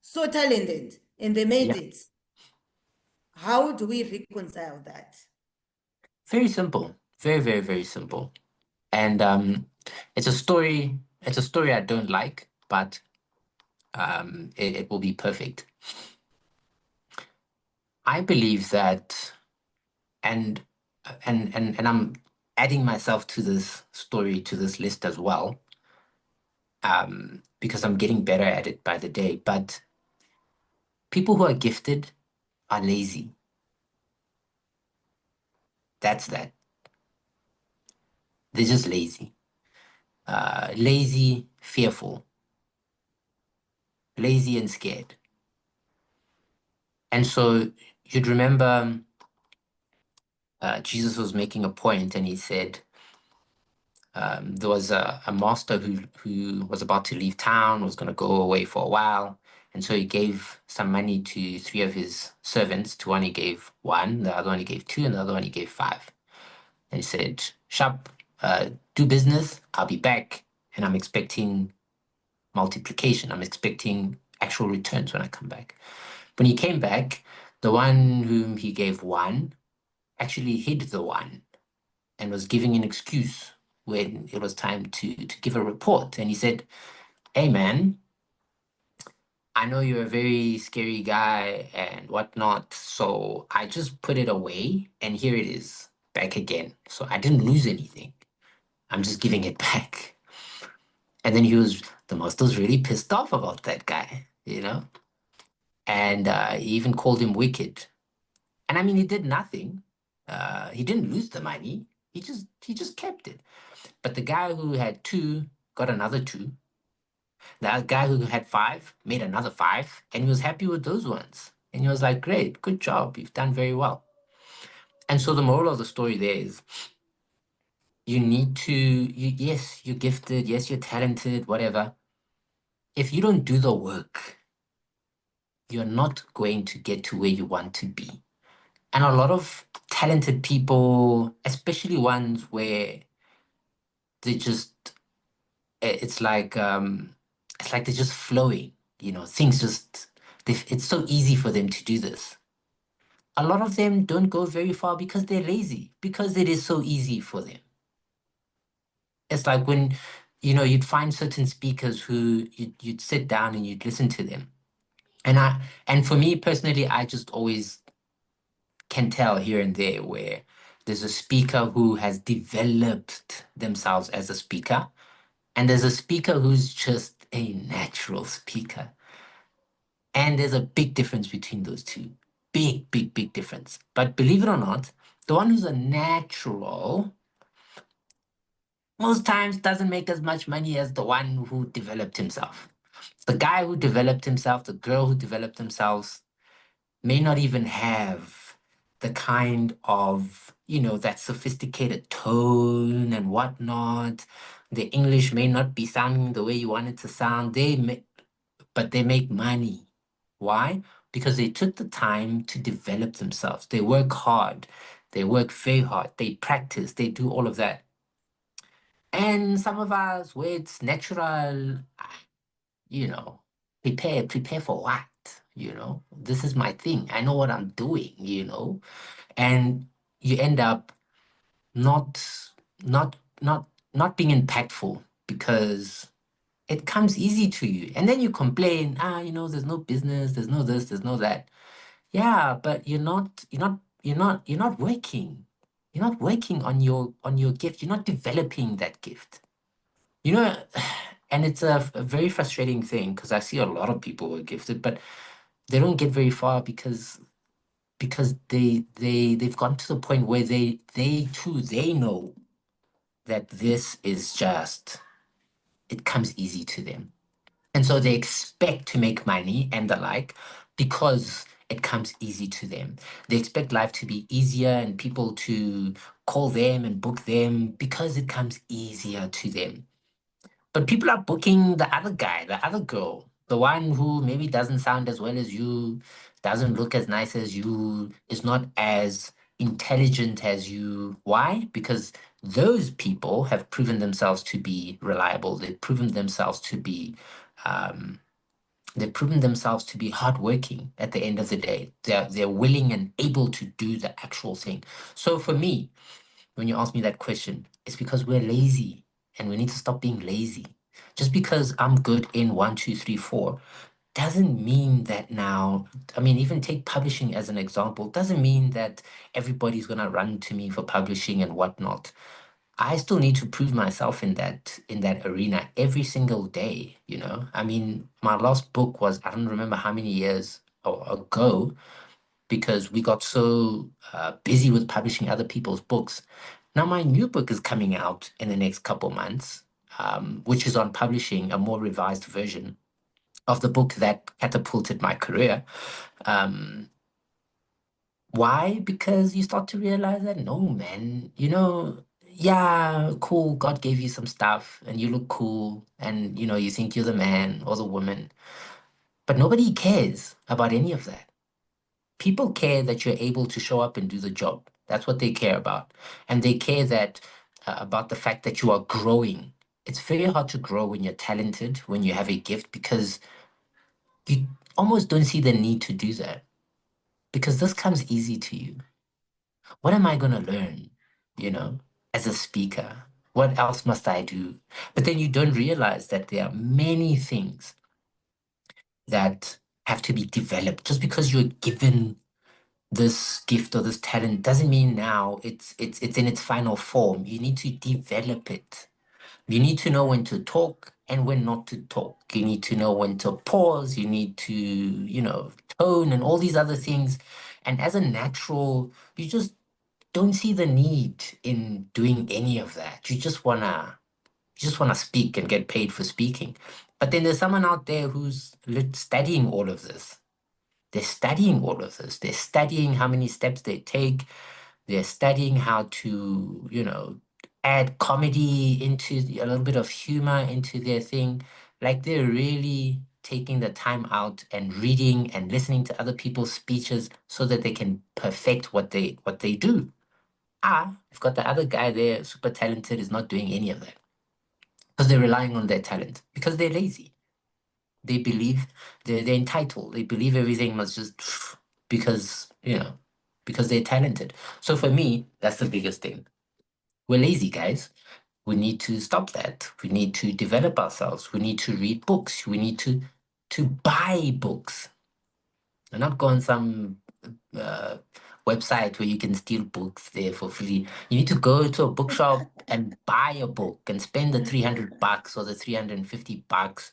so talented and they made Yeah. it. How do we reconcile that? Very simple. Very, very, very simple. And it's a story I don't like, but it will be perfect. I believe that, and and I'm adding myself to this story, to this list as well, because I'm getting better at it by the day. But people who are gifted are lazy. That's that. They're just lazy. Lazy, fearful, lazy and scared. And so you'd remember Jesus was making a point and he said, there was a master who was about to leave town, was going to go away for a while. And so he gave some money to three of his servants. To one he gave one, the other one he gave two, and the other one he gave five. And he said, Sharp, do business, I'll be back. And I'm expecting multiplication. I'm expecting actual returns when I come back. When he came back, the one whom he gave one actually hid the one and was giving an excuse when it was time to give a report. And he said, Hey, man, I know you're a very scary guy and whatnot. So I just put it away and here it is back again. So I didn't lose anything. I'm just giving it back. And then the master was really pissed off about that guy, you know? And he even called him wicked. And I mean, he did nothing. He didn't lose the money. He just kept it. But the guy who had two got another two. The guy who had five made another five, and he was happy with those ones. And he was like, "Great, good job. You've done very well." And so the moral of the story there is you need to, yes, you're gifted, yes, you're talented, whatever. If you don't do the work, you're not going to get to where you want to be. And a lot of talented people, especially ones where they just it's like they're just flowing, things just it's so easy for them to do this. A lot of them don't go very far because they're lazy, because it is so easy for them. It's like when you'd find certain speakers who you'd sit down and you'd listen to them. And for me personally, I just always can tell here and there where there's a speaker who has developed themselves as a speaker, and there's a speaker who's just a natural speaker. And there's a big difference between those two. Big, big, big difference. But believe it or not, the one who's a natural most times doesn't make as much money as the one who developed himself. The guy who developed himself, the girl who developed themselves, may not even have the kind of, that sophisticated tone and whatnot. The English may not be sounding the way you want it to sound. But they make money. Why? Because they took the time to develop themselves. They work hard. They work very hard. They practice. They do all of that. And some of us, where it's natural, you know, prepare for what? This is my thing. I know what I'm doing. And you end up not, not, not being impactful because it comes easy to you. And then you complain, there's no business, there's no this, there's no that. Yeah, but you're not working. You're not working on your gift. You're not developing that gift. You know, and it's a very frustrating thing because I see a lot of people who are gifted, but they don't get very far because they've gotten to the point where they too they know that this is just it comes easy to them. And so they expect to make money and the like because it comes easy to them. They expect life to be easier and people to call them and book them because it comes easier to them. But people are booking the other guy, the other girl, the one who maybe doesn't sound as well as you, doesn't look as nice as you, is not as intelligent as you. Why? Because those people have proven themselves to be reliable. Um, they've proven themselves to be hardworking at the end of the day. They're willing and able to do the actual thing. So for me, when you ask me that question, it's because we're lazy and we need to stop being lazy. Just because I'm good in one, two, three, four doesn't mean that now, I mean, even take publishing as an example, doesn't mean that everybody's going to run to me for publishing and whatnot. I still need to prove myself in that arena every single day. I mean, my last book was, I don't remember how many years ago, because we got so busy with publishing other people's books. Now my new book is coming out in the next couple months, which is on publishing a more revised version of the book that catapulted my career. Why? Because you start to realize that no, man, yeah, cool, God gave you some stuff and you look cool and you think you're the man or the woman, but nobody cares about any of that. People care that you're able to show up and do the job. That's what they care about. And they care that about the fact that you are growing. It's very hard to grow when you're talented, when you have a gift, because you almost don't see the need to do that because this comes easy to you. What am I going to learn, you know, as a speaker? What else must I do? But then you don't realize that there are many things that have to be developed. Just because you're given this gift or this talent doesn't mean now it's in its final form. You need to develop it. You need to know when to talk and when not to talk. You need to know when to pause. You need to, tone and all these other things. And as a natural, you just don't see the need in doing any of that. You just wanna speak and get paid for speaking. But then there's someone out there who's studying all of this. They're studying all of this. They're studying how many steps they take. They're studying how to, add comedy into a little bit of humor into their thing. Like they're really taking the time out and reading and listening to other people's speeches so that they can perfect what they do. You've got the other guy there, super talented, is not doing any of that because they're relying on their talent because they're lazy. They believe they're entitled. They believe everything must just because, because they're talented. So for me, that's the biggest thing. We're lazy, guys. We need to stop that. We need to develop ourselves. We need to read books. We need to buy books and not go on some uh, website where you can steal books there for free. You need to go to a bookshop and buy a book and spend the $300 or the $350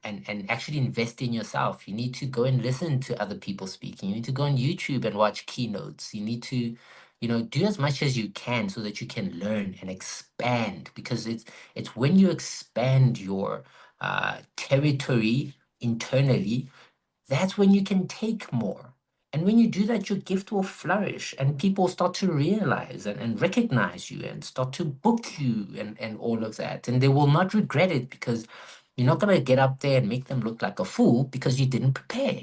and actually invest in yourself. You need to go and listen to other people speaking. You need to go on YouTube and watch keynotes. You need to, do as much as you can so that you can learn and expand because it's when you expand your territory internally, that's when you can take more. And when you do that, your gift will flourish and people start to realize and recognize you and start to book you and all of that. And they will not regret it because you're not going to get up there and make them look like a fool because you didn't prepare.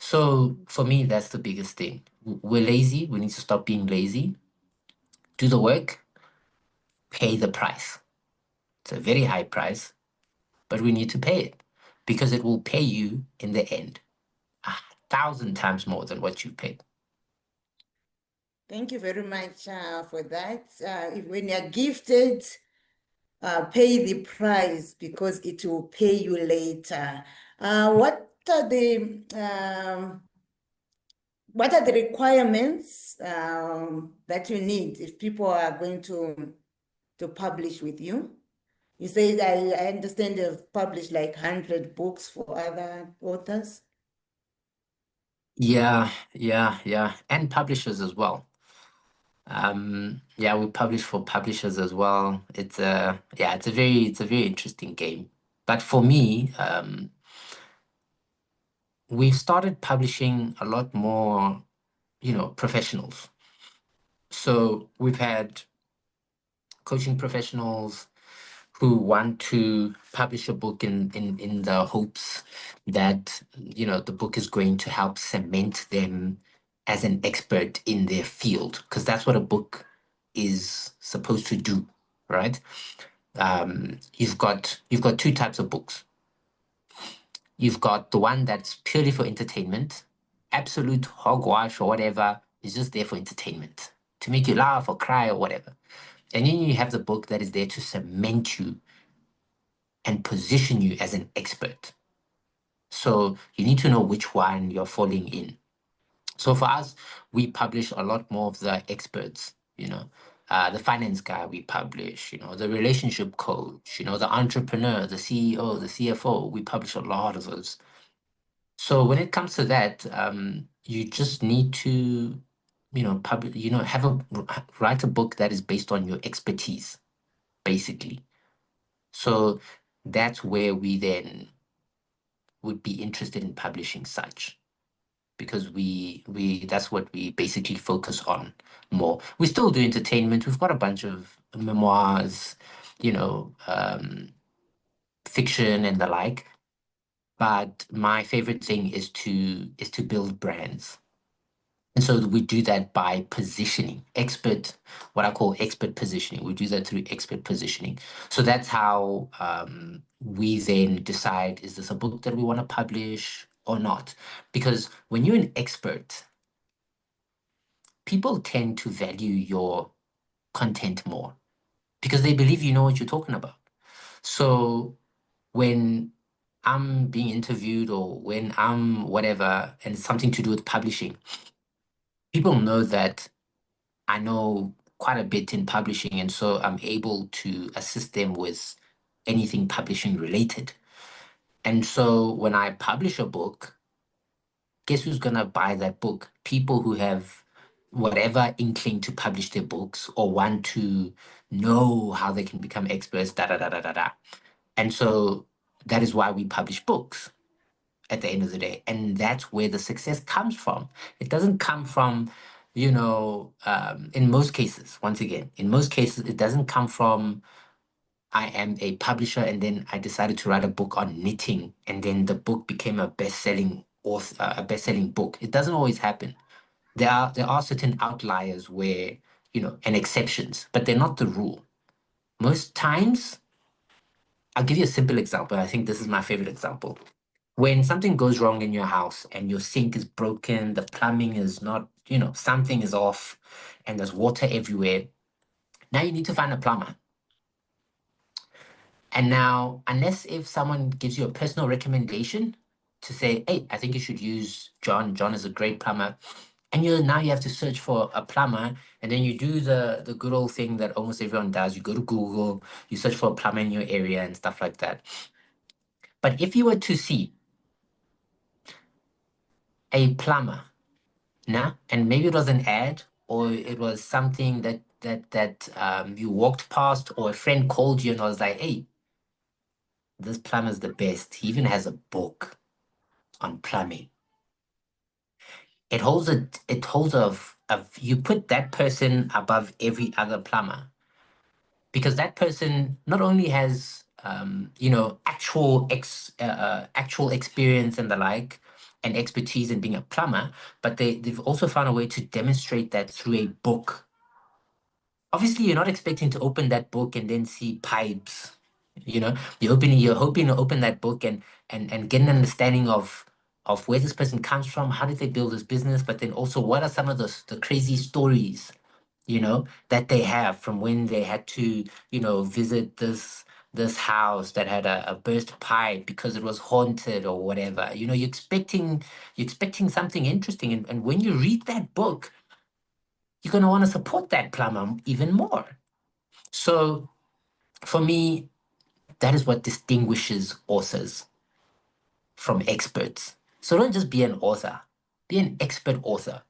So for me, that's the biggest thing. We're lazy. We need to stop being lazy. Do the work, pay the price. It's a very high price, but we need to pay it because it will pay you in the end 1,000 times more than what you paid. Thank you very much for that. When you're gifted, pay the price because it will pay you later. What are the requirements that you need if people are going to publish with you? You say I understand you've published like 100 books for other authors. Yeah, yeah, yeah. And publishers as well. Yeah, we publish for publishers as well. It's a very interesting game. But for me, we've started publishing a lot more, professionals. So we've had coaching professionals who want to publish a book in the hopes that the book is going to help cement them as an expert in their field because that's what a book is supposed to do, right? You've got two types of books. You've got the one that's purely for entertainment, absolute hogwash or whatever is just there for entertainment to make you laugh or cry or whatever. And then you have the book that is there to cement you and position you as an expert. So you need to know which one you're falling in. So for us, we publish a lot more of the experts, the finance guy we publish, the relationship coach, the entrepreneur, the CEO, the CFO, we publish a lot of those. So when it comes to that, you just need to, have write a book that is based on your expertise, basically. So that's where we then would be interested in publishing such, because we that's what we basically focus on more. We still do entertainment. We've got a bunch of memoirs, fiction and the like. But my favorite thing is to build brands. And so we do that by positioning, what I call expert positioning. We do that through expert positioning. So that's how we then decide, is this a book that we want to publish or not? Because when you're an expert, people tend to value your content more because they believe you know what you're talking about. So when I'm being interviewed or when I'm whatever, and it's something to do with publishing, people know that I know quite a bit in publishing, and so I'm able to assist them with anything publishing related. And so when I publish a book, guess who's gonna buy that book? People who have whatever inkling to publish their books or want to know how they can become experts, da da da da da da. And so that is why we publish books at the end of the day. And that's where the success comes from. It doesn't come from, in most cases, once again, in most cases, it doesn't come from I am a publisher and then I decided to write a book on knitting and then the book became a best-selling author, a best-selling book. It doesn't always happen. There are certain outliers where, and exceptions, but they're not the rule. Most times, I'll give you a simple example. I think this is my favorite example. When something goes wrong in your house and your sink is broken, the plumbing is not, something is off and there's water everywhere, now you need to find a plumber. And now, unless if someone gives you a personal recommendation to say, hey, I think you should use John. John is a great plumber. And now you have to search for a plumber, and then you do the good old thing that almost everyone does. You go to Google, you search for a plumber in your area and stuff like that. But if you were to see a plumber, and maybe it was an ad or it was something that you walked past or a friend called you and was like, hey, this plumber's the best. He even has a book on plumbing. You put that person above every other plumber because that person not only has actual experience and the like and expertise in being a plumber, but they've also found a way to demonstrate that through a book. Obviously, you're not expecting to open that book and then see pipes. You're hoping to open that book and get an understanding of where this person comes from, how did they build this business, but then also what are some of the crazy stories, that they have from when they had to, visit this house that had a burst pipe because it was haunted or whatever. You're expecting something interesting, and when you read that book, you're going to want to support that plumber even more. So for me, that is what distinguishes authors from experts. So don't just be an author, be an expert author.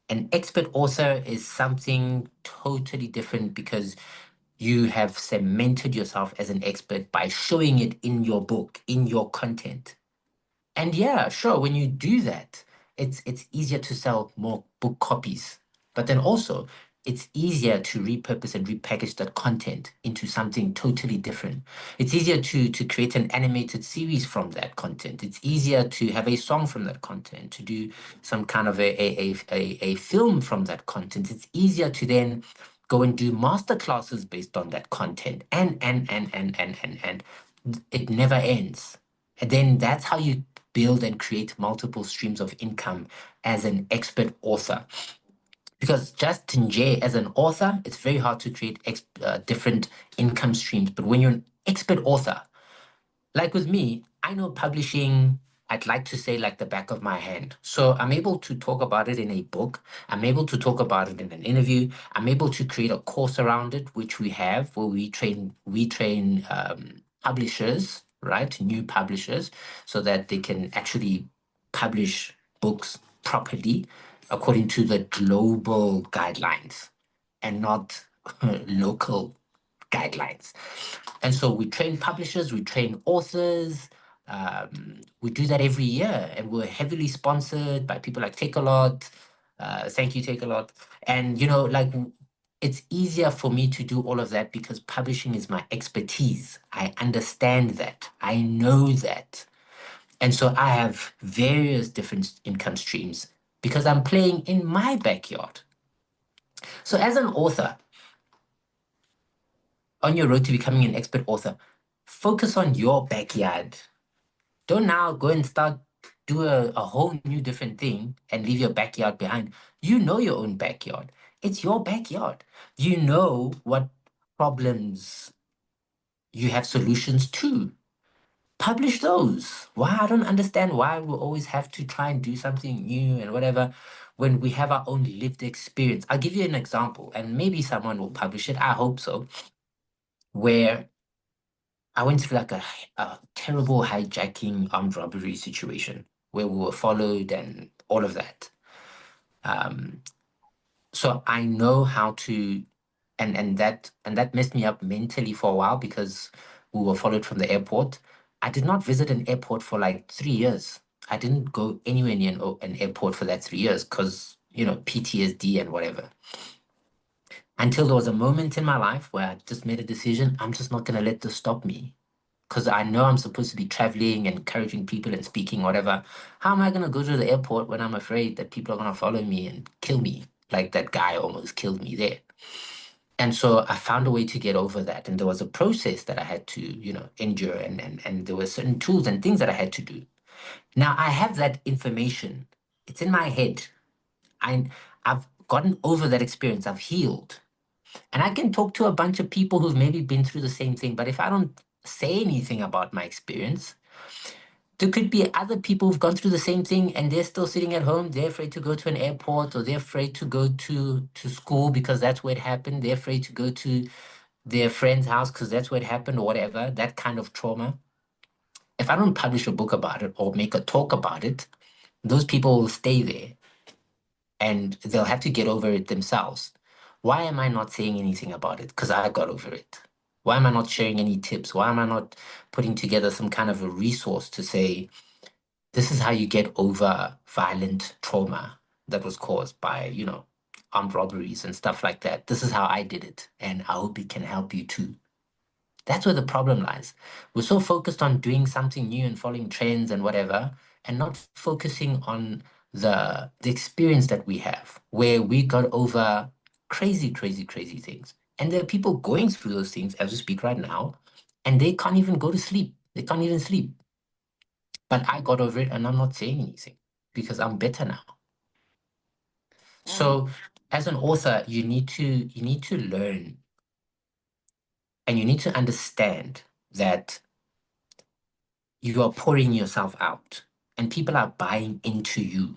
An expert author is something totally different because you have cemented yourself as an expert by showing it in your book, in your content. And yeah, sure, when you do that, it's easier to sell more book copies. But then also, it's easier to repurpose and repackage that content into something totally different. It's easier to create an animated series from that content. It's easier to have a song from that content, to do some kind of a film from that content. It's easier to then go and do master classes based on that content. And it never ends. And then that's how you build and create multiple streams of income as an expert author. Because just Tinjay as an author, it's very hard to create different income streams. But when you're an expert author, like with me, I know publishing, I'd like to say like the back of my hand. So I'm able to talk about it in a book. I'm able to talk about it in an interview. I'm able to create a course around it, which we have, where we train publishers, right? New publishers, so that they can actually publish books properly according to the global guidelines and not local guidelines. And so we train publishers, we train authors. We do that every year, and we're heavily sponsored by people like Take a Lot. Thank you, Take a Lot. And, like, it's easier for me to do all of that because publishing is my expertise. I understand that. I know that. And so I have various different income streams because I'm playing in my backyard. So as an author, on your road to becoming an expert author, focus on your backyard. Don't now go and start do a whole new different thing and leave your backyard behind. You know your own backyard. It's your backyard. You know what problems you have solutions to. Publish those. Why? I don't understand why we always have to try and do something new and whatever when we have our own lived experience. I'll give you an example, and maybe someone will publish it. I hope so. Where I went through like a terrible hijacking armed robbery situation where we were followed and all of that. So I know how to, and that messed me up mentally for a while because we were followed from the airport. I did not visit an airport for like 3 years. I didn't go anywhere near an airport for that 3 years because, PTSD and whatever. Until there was a moment in my life where I just made a decision. I'm just not going to let this stop me because I know I'm supposed to be traveling and encouraging people and speaking, whatever. How am I going to go to the airport when I'm afraid that people are going to follow me and kill me? Like that guy almost killed me there. And so I found a way to get over that. And there was a process that I had to, endure, and there were certain tools and things that I had to do. Now I have that information. It's in my head. I've gotten over that experience. I've healed. And I can talk to a bunch of people who've maybe been through the same thing. But if I don't say anything about my experience, there could be other people who've gone through the same thing and they're still sitting at home. They're afraid to go to an airport, or they're afraid to go to school because that's where it happened. They're afraid to go to their friend's house because that's where it happened, or whatever, that kind of trauma. If I don't publish a book about it or make a talk about it, those people will stay there and they'll have to get over it themselves. Why am I not saying anything about it? Because I got over it. Why am I not sharing any tips? Why am I not putting together some kind of a resource to say, this is how you get over violent trauma that was caused by, armed robberies and stuff like that. This is how I did it, and I hope it can help you too. That's where the problem lies. We're so focused on doing something new and following trends and whatever, and not focusing on the experience that we have, where we got over crazy, crazy, crazy things. And there are people going through those things as we speak right now, and they can't even go to sleep. They can't even sleep. But I got over it, and I'm not saying anything because I'm better now. So as an author, you need to learn, and you need to understand that you are pouring yourself out and people are buying into you.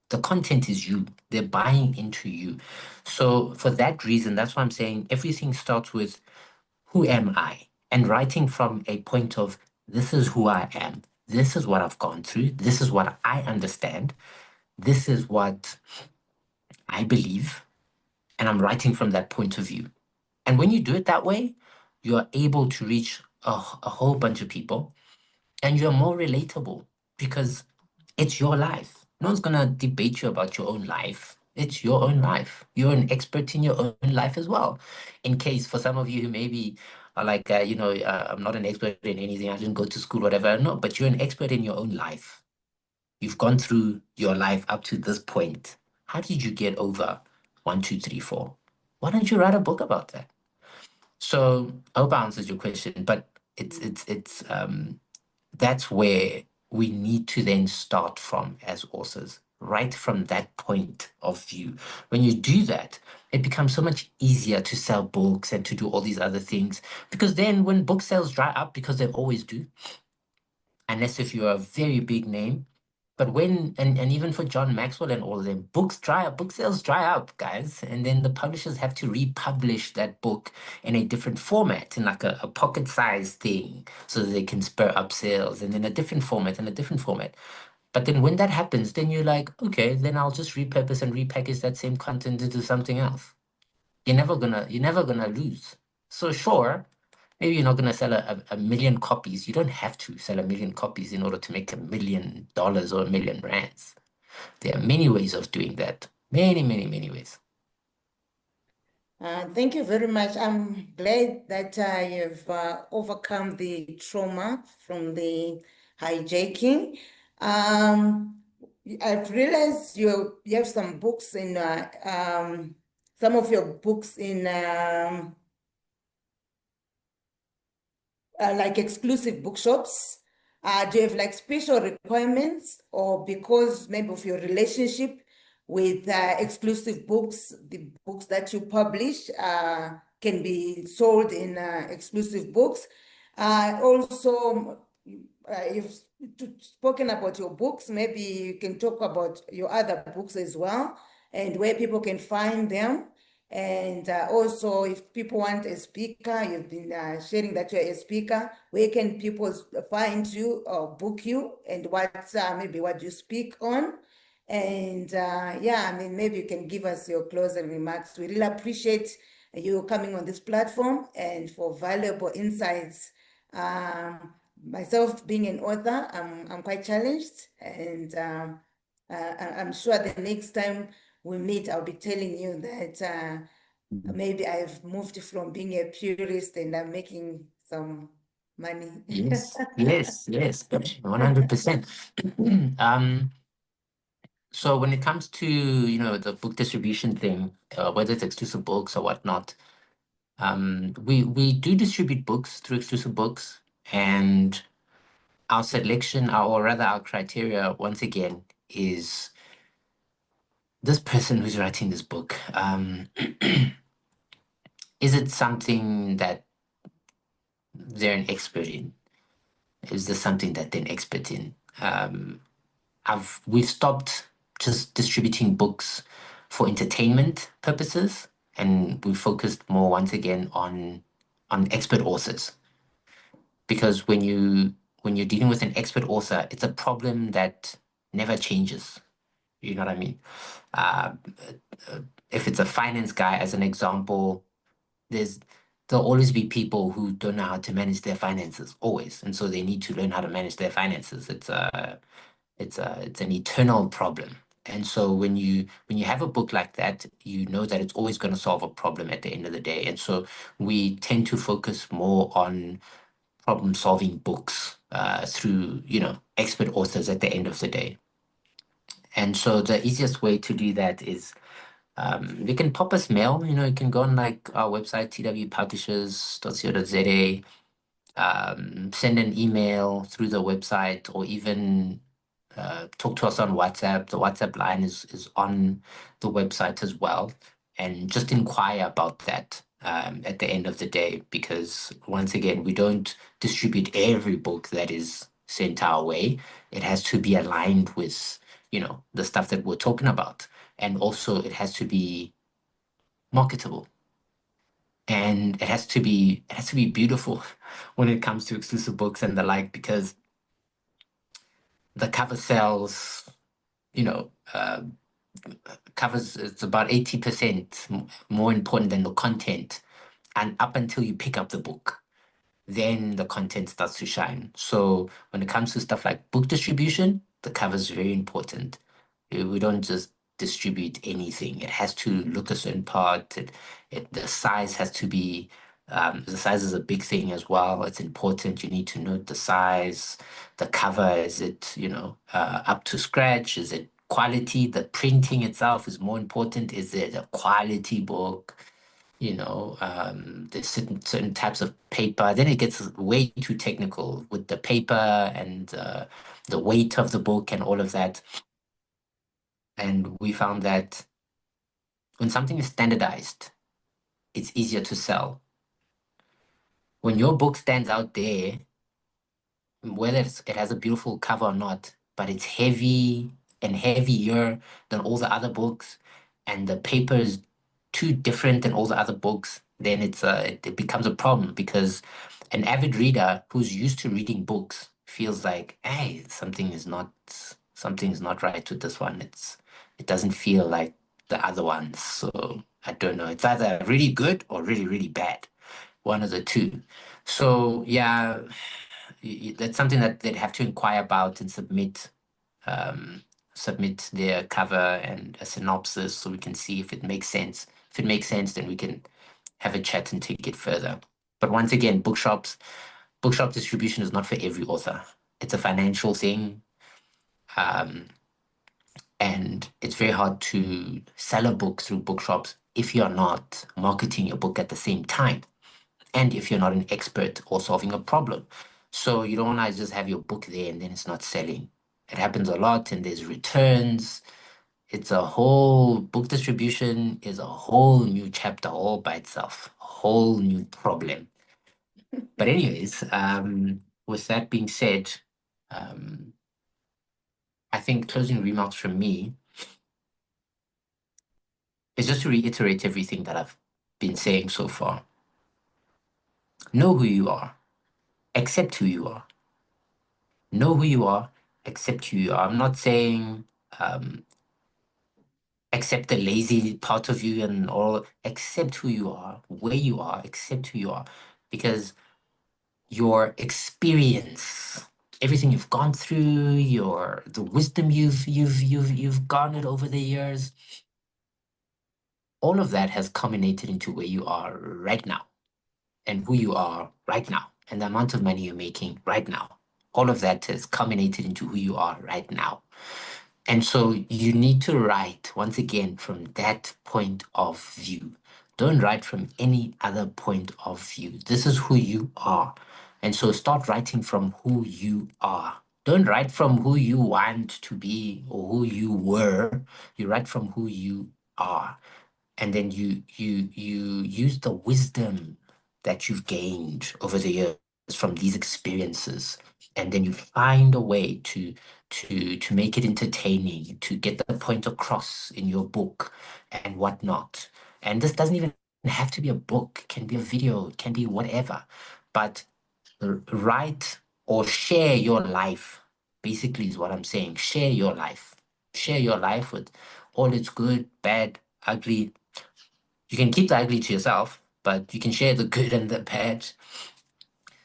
The content is you. They're buying into you. So for that reason, that's why I'm saying everything starts with, who am I? And writing from a point of, this is who I am. This is what I've gone through. This is what I understand. This is what I believe. And I'm writing from that point of view. And when you do it that way, you are able to reach a whole bunch of people, and you're more relatable because it's your life. No one's going to debate you about your own life. It's your own life. You're an expert in your own life as well. In case for some of you who maybe are like, I'm not an expert in anything, I didn't go to school, whatever. No, but you're an expert in your own life. You've gone through your life up to this point. How did you get over 1, 2, 3, 4? Why don't you write a book about that? So I hope I answers your question, but it's that's where we need to then start from as authors, right from that point of view. When you do that, it becomes so much easier to sell books and to do all these other things, because then when book sales dry up, because they always do, unless if you're a very big name. But when, and even for John Maxwell and all of them, books dry up, book sales dry up, guys. And then the publishers have to republish that book in a different format, in like a pocket size thing, so that they can spur up sales, and then a different format and a different format. But then when that happens, then you're like, okay, then I'll just repurpose and repackage that same content into something else. You're never gonna lose. So sure, maybe you're not gonna sell a million copies. You don't have to sell a million copies in order to make $1 million or R1 million. There are many ways of doing that. Many, many, many ways. Thank you very much. I'm glad that you've overcome the trauma from the hijacking. Um, I've realized you have some books in some of your books in like exclusive bookshops? Do you have like special requirements, or because maybe of your relationship with exclusive books, the books that you publish can be sold in exclusive books? Also, you've spoken about your books. Maybe you can talk about your other books as well and where people can find them. And also, if people want a speaker, you've been sharing that you're a speaker. Where can people find you or book you, and what maybe what you speak on? And yeah, I mean, maybe you can give us your closing remarks. We really appreciate you coming on this platform and for valuable insights. Myself being an author, I'm quite challenged, and I'm sure the next time we meet, I'll be telling you that maybe I've moved from being a purist and I'm making some money. Yes, yes, yes, 100%. Um, so when it comes to, the book distribution thing, whether it's exclusive books or whatnot, we do distribute books through exclusive books, and our selection, or rather our criteria, once again, is this person who's writing this book. Is it something that they're an expert in? Is this something that they're an expert in? We've stopped just distributing books for entertainment purposes, and we focused more once again on expert authors. Because when you're dealing with an expert author, it's a problem that never changes. You know what I mean? Uh, if it's a finance guy, as an example, there's there'll always be people who don't know how to manage their finances, always, and so they need to learn how to manage their finances. It's an eternal problem. And so when you have a book like that, you know that it's always going to solve a problem at the end of the day. And so we tend to focus more on problem solving books through expert authors at the end of the day. And so the easiest way to do that is you can pop us mail. You can go on like our website, twpublishers.co.za, send an email through the website, or even talk to us on WhatsApp. The WhatsApp line is on the website as well. And just inquire about that at the end of the day, because once again, we don't distribute every book that is sent our way. It has to be aligned with, the stuff that we're talking about. And also it has to be marketable. And it has to be beautiful when it comes to exclusive books and the like, because the cover sells, you know, uh, covers, it's about 80% more important than the content. And up until you pick up the book, then the content starts to shine. So when it comes to stuff like book distribution, the cover is very important. We don't just distribute anything. It has to look a certain part. The size has to be, the size is a big thing as well. It's important. You need to note the size, the cover. Is it, up to scratch? Is it quality? The printing itself is more important. Is it a quality book? There's certain types of paper. Then it gets way too technical with the paper and the weight of the book and all of that. And we found that when something is standardized, it's easier to sell. When your book stands out there, whether it has a beautiful cover or not, but it's heavy and heavier than all the other books, and the paper is too different than all the other books, then it becomes a problem, because an avid reader who's used to reading books feels like, hey, something's not right with this one. It doesn't feel like the other ones. So I don't know. It's either really good or really, really bad. One of the two. So yeah, that's something that they'd have to inquire about and um, submit their cover and a synopsis so we can see if it makes sense. If it makes sense, then we can have a chat and take it further. But once again, bookshop distribution is not for every author. It's a financial thing. Um, and it's very hard to sell a book through bookshops if you're not marketing your book at the same time. And if you're not an expert or solving a problem. So you don't want to just have your book there and then it's not selling. It happens a lot and there's returns. It's a whole book distribution is a whole new chapter all by itself, a whole new problem. But anyways, with that being said, um, I think closing remarks from me is just to reiterate everything that I've been saying so far. Know who you are, accept who you are. Know who you are, accept who you are. I'm not saying accept the lazy part of you and all. Accept who you are, where you are, accept who you are. Because your experience, everything you've gone through, the wisdom you've garnered over the years, all of that has culminated into where you are right now and who you are right now and the amount of money you're making right now. All of that has culminated into who you are right now. And so you need to write once again from that point of view. Don't write from any other point of view. This is who you are. And so start writing from who you are. Don't write from who you want to be or who you were. You write from who you are. And then you use the wisdom that you've gained over the years from these experiences, and then you find a way to make it entertaining, to get the point across in your book and whatnot. And this doesn't even have to be a book, it can be a video, it can be whatever. But write or share your life, basically, is what I'm saying. Share your life. Share your life with all its good, bad, ugly. You can keep the ugly to yourself, but you can share the good and the bad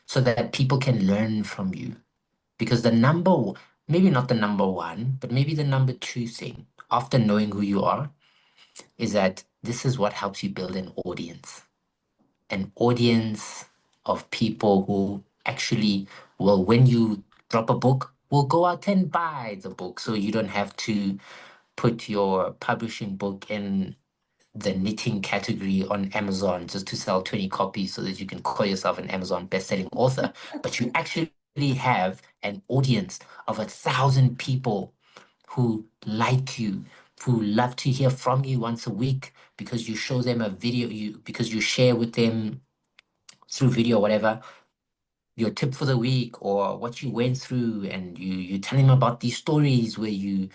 so that people can learn from you. Because maybe not the number one, but maybe the number two thing after knowing who you are is that this is what helps you build an audience of people who actually will, when you drop a book, will go out and buy the book. So you don't have to put your publishing book in the knitting category on Amazon just to sell 20 copies so that you can call yourself an Amazon best-selling author. But you actually have an audience of 1,000 people who like you, who love to hear from you once a week because you show them a video, because you share with them through video, whatever, your tip for the week or what you went through, and you tell him about these stories where you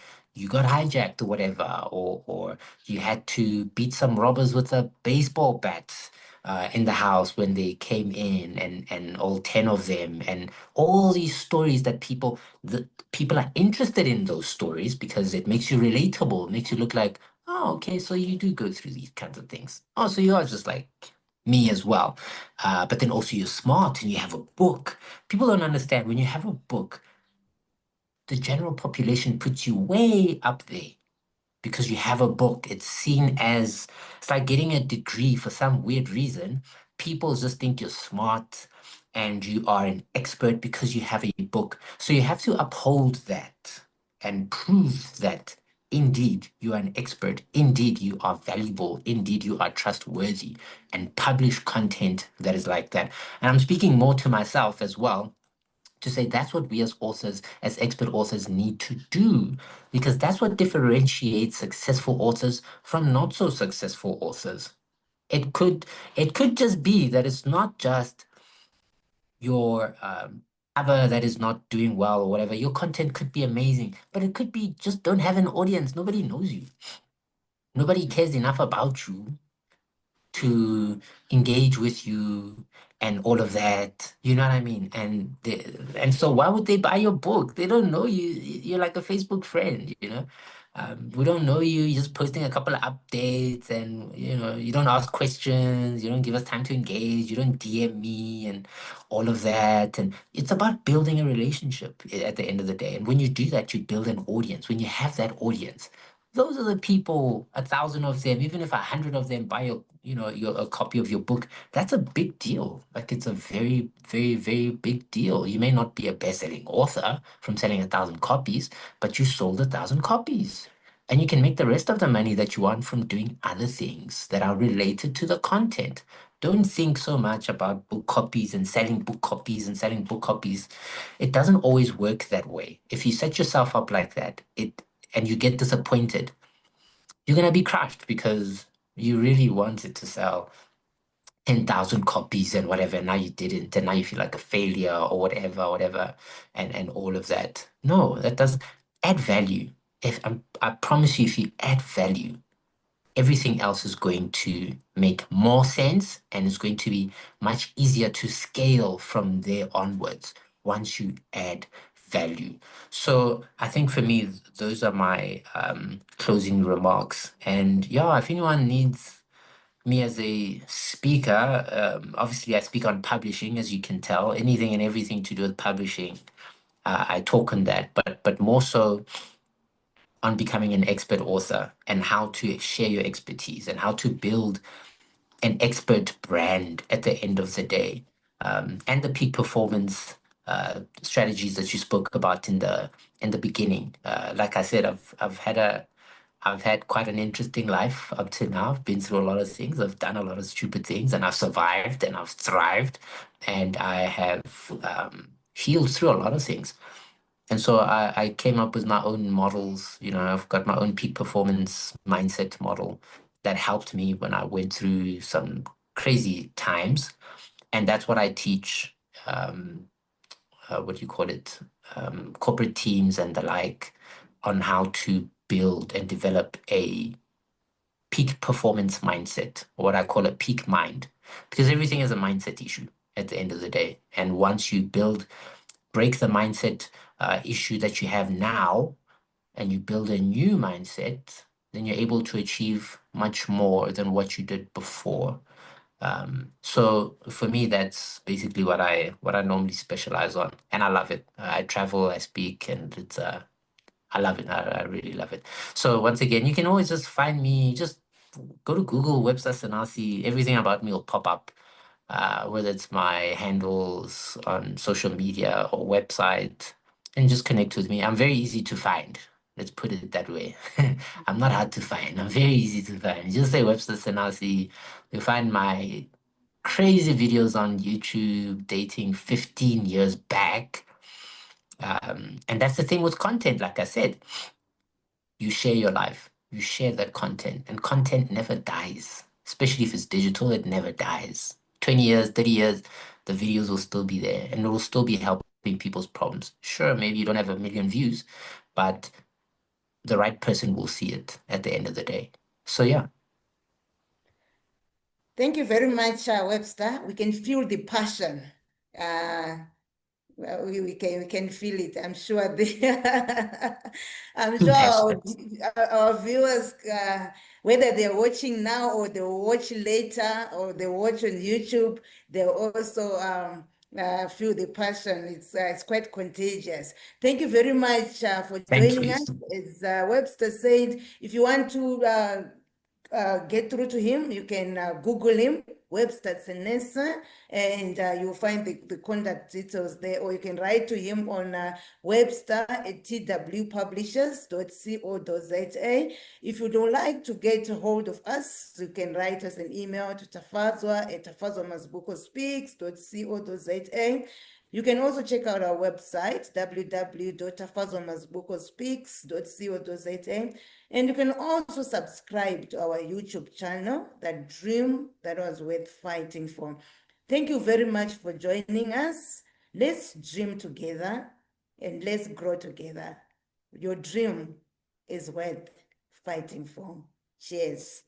got hijacked or whatever, or you had to beat some robbers with a baseball bat in the house when they came in, and all 10 of them, and all these stories that people are interested in those stories because it makes you relatable, it makes you look like, oh, okay, so you do go through these kinds of things. Oh, so you are just like me as well. But then also you're smart and you have a book. People don't understand when you have a book, the general population puts you way up there because you have a book. It's seen as, it's like getting a degree for some weird reason. People just think you're smart and you are an expert because you have a book. So you have to uphold that and prove that indeed you are an expert, indeed you are valuable, indeed you are trustworthy, and publish content that is like that. And I'm speaking more to myself as well to say that's what we as authors, as expert authors, need to do, because that's what differentiates successful authors from not so successful authors. It could just be that it's not just your cover that is not doing well or whatever. Your content could be amazing, but it could be just don't have an audience. Nobody knows you. Nobody cares enough about you to engage with you and all of that. You know what I mean? And so why would they buy your book? They don't know you. You're like a Facebook friend, you know? We don't know you. You're just posting a couple of updates, and you don't ask questions. You don't give us time to engage. You don't DM me and all of that. And it's about building a relationship at the end of the day. And when you do that, you build an audience. When you have that audience, those are the people, 1,000 of them, even if 100 of them buy a copy of your book, that's a big deal. Like, it's a very, very, very big deal. You may not be a best-selling author from selling 1,000 copies, but you sold 1,000 copies. And you can make the rest of the money that you want from doing other things that are related to the content. Don't think so much about book copies and selling book copies and selling book copies. It doesn't always work that way. If you set yourself up like that, and you get disappointed, you're gonna be crushed because you really wanted to sell 10,000 copies and whatever, and now you didn't, and now you feel like a failure or whatever, and all of that. No, that doesn't add value. I promise you, if you add value, everything else is going to make more sense, and it's going to be much easier to scale from there onwards once you add value. So I think for me, those are my closing remarks. And yeah, if anyone needs me as a speaker, obviously I speak on publishing, as you can tell, anything and everything to do with publishing. I talk on that, but more so on becoming an expert author and how to share your expertise and how to build an expert brand at the end of the day. And the peak performance strategies that you spoke about in the beginning. Like I said, I've had quite an interesting life up to now. I've been through a lot of things. I've done a lot of stupid things, and I've survived and I've thrived, and I have healed through a lot of things. And so I came up with my own models. I've got my own peak performance mindset model that helped me when I went through some crazy times. And that's what I teach, what do you call it, corporate teams and the like, on how to build and develop a peak performance mindset, or what I call a peak mind, because everything is a mindset issue at the end of the day. And once you break the mindset issue that you have now, and you build a new mindset, then you're able to achieve much more than what you did before. So for me, that's basically what I normally specialize on, and I love it. I travel, I speak, and I love it. I really love it. So once again, you can always just find me. Just go to Google, Webster Tsenase. Everything about me will pop up, whether it's my handles on social media or website, and just connect with me. I'm very easy to find. Let's put it that way. I'm not hard to find. I'm very easy to find. Just say Webster Tsenase. You'll find my crazy videos on YouTube dating 15 years back. And that's the thing with content, like I said. You share your life, you share that content, and content never dies. Especially if it's digital, it never dies. 20 years, 30 years, the videos will still be there, and it will still be helping people's problems. Sure, maybe you don't have 1 million views, but the right person will see it at the end of the day. So yeah. Thank you very much, Webster. We can feel the passion. Well, we can feel it. I'm sure I'm sure Passionate. our viewers, whether they're watching now or they'll watch later or they watch on YouTube, they'll also feel the passion. It's quite contagious. Thank you very much for Thank joining you. us. As Webster said, if you want to get through to him, you can Google him, Webster Tsenase, and you'll find the contact details there, or you can write to him on webster@twpublishers.co.za. If you don't like to get a hold of us, you can write us an email to tafazwa@tafazwamasbukospeaks.co.za. You can also check out our website, www.tafazwamasbukospeaks.co.za. And you can also subscribe to our YouTube channel, That Dream That Was Worth Fighting For. Thank you very much for joining us. Let's dream together and let's grow together. Your dream is worth fighting for. Cheers.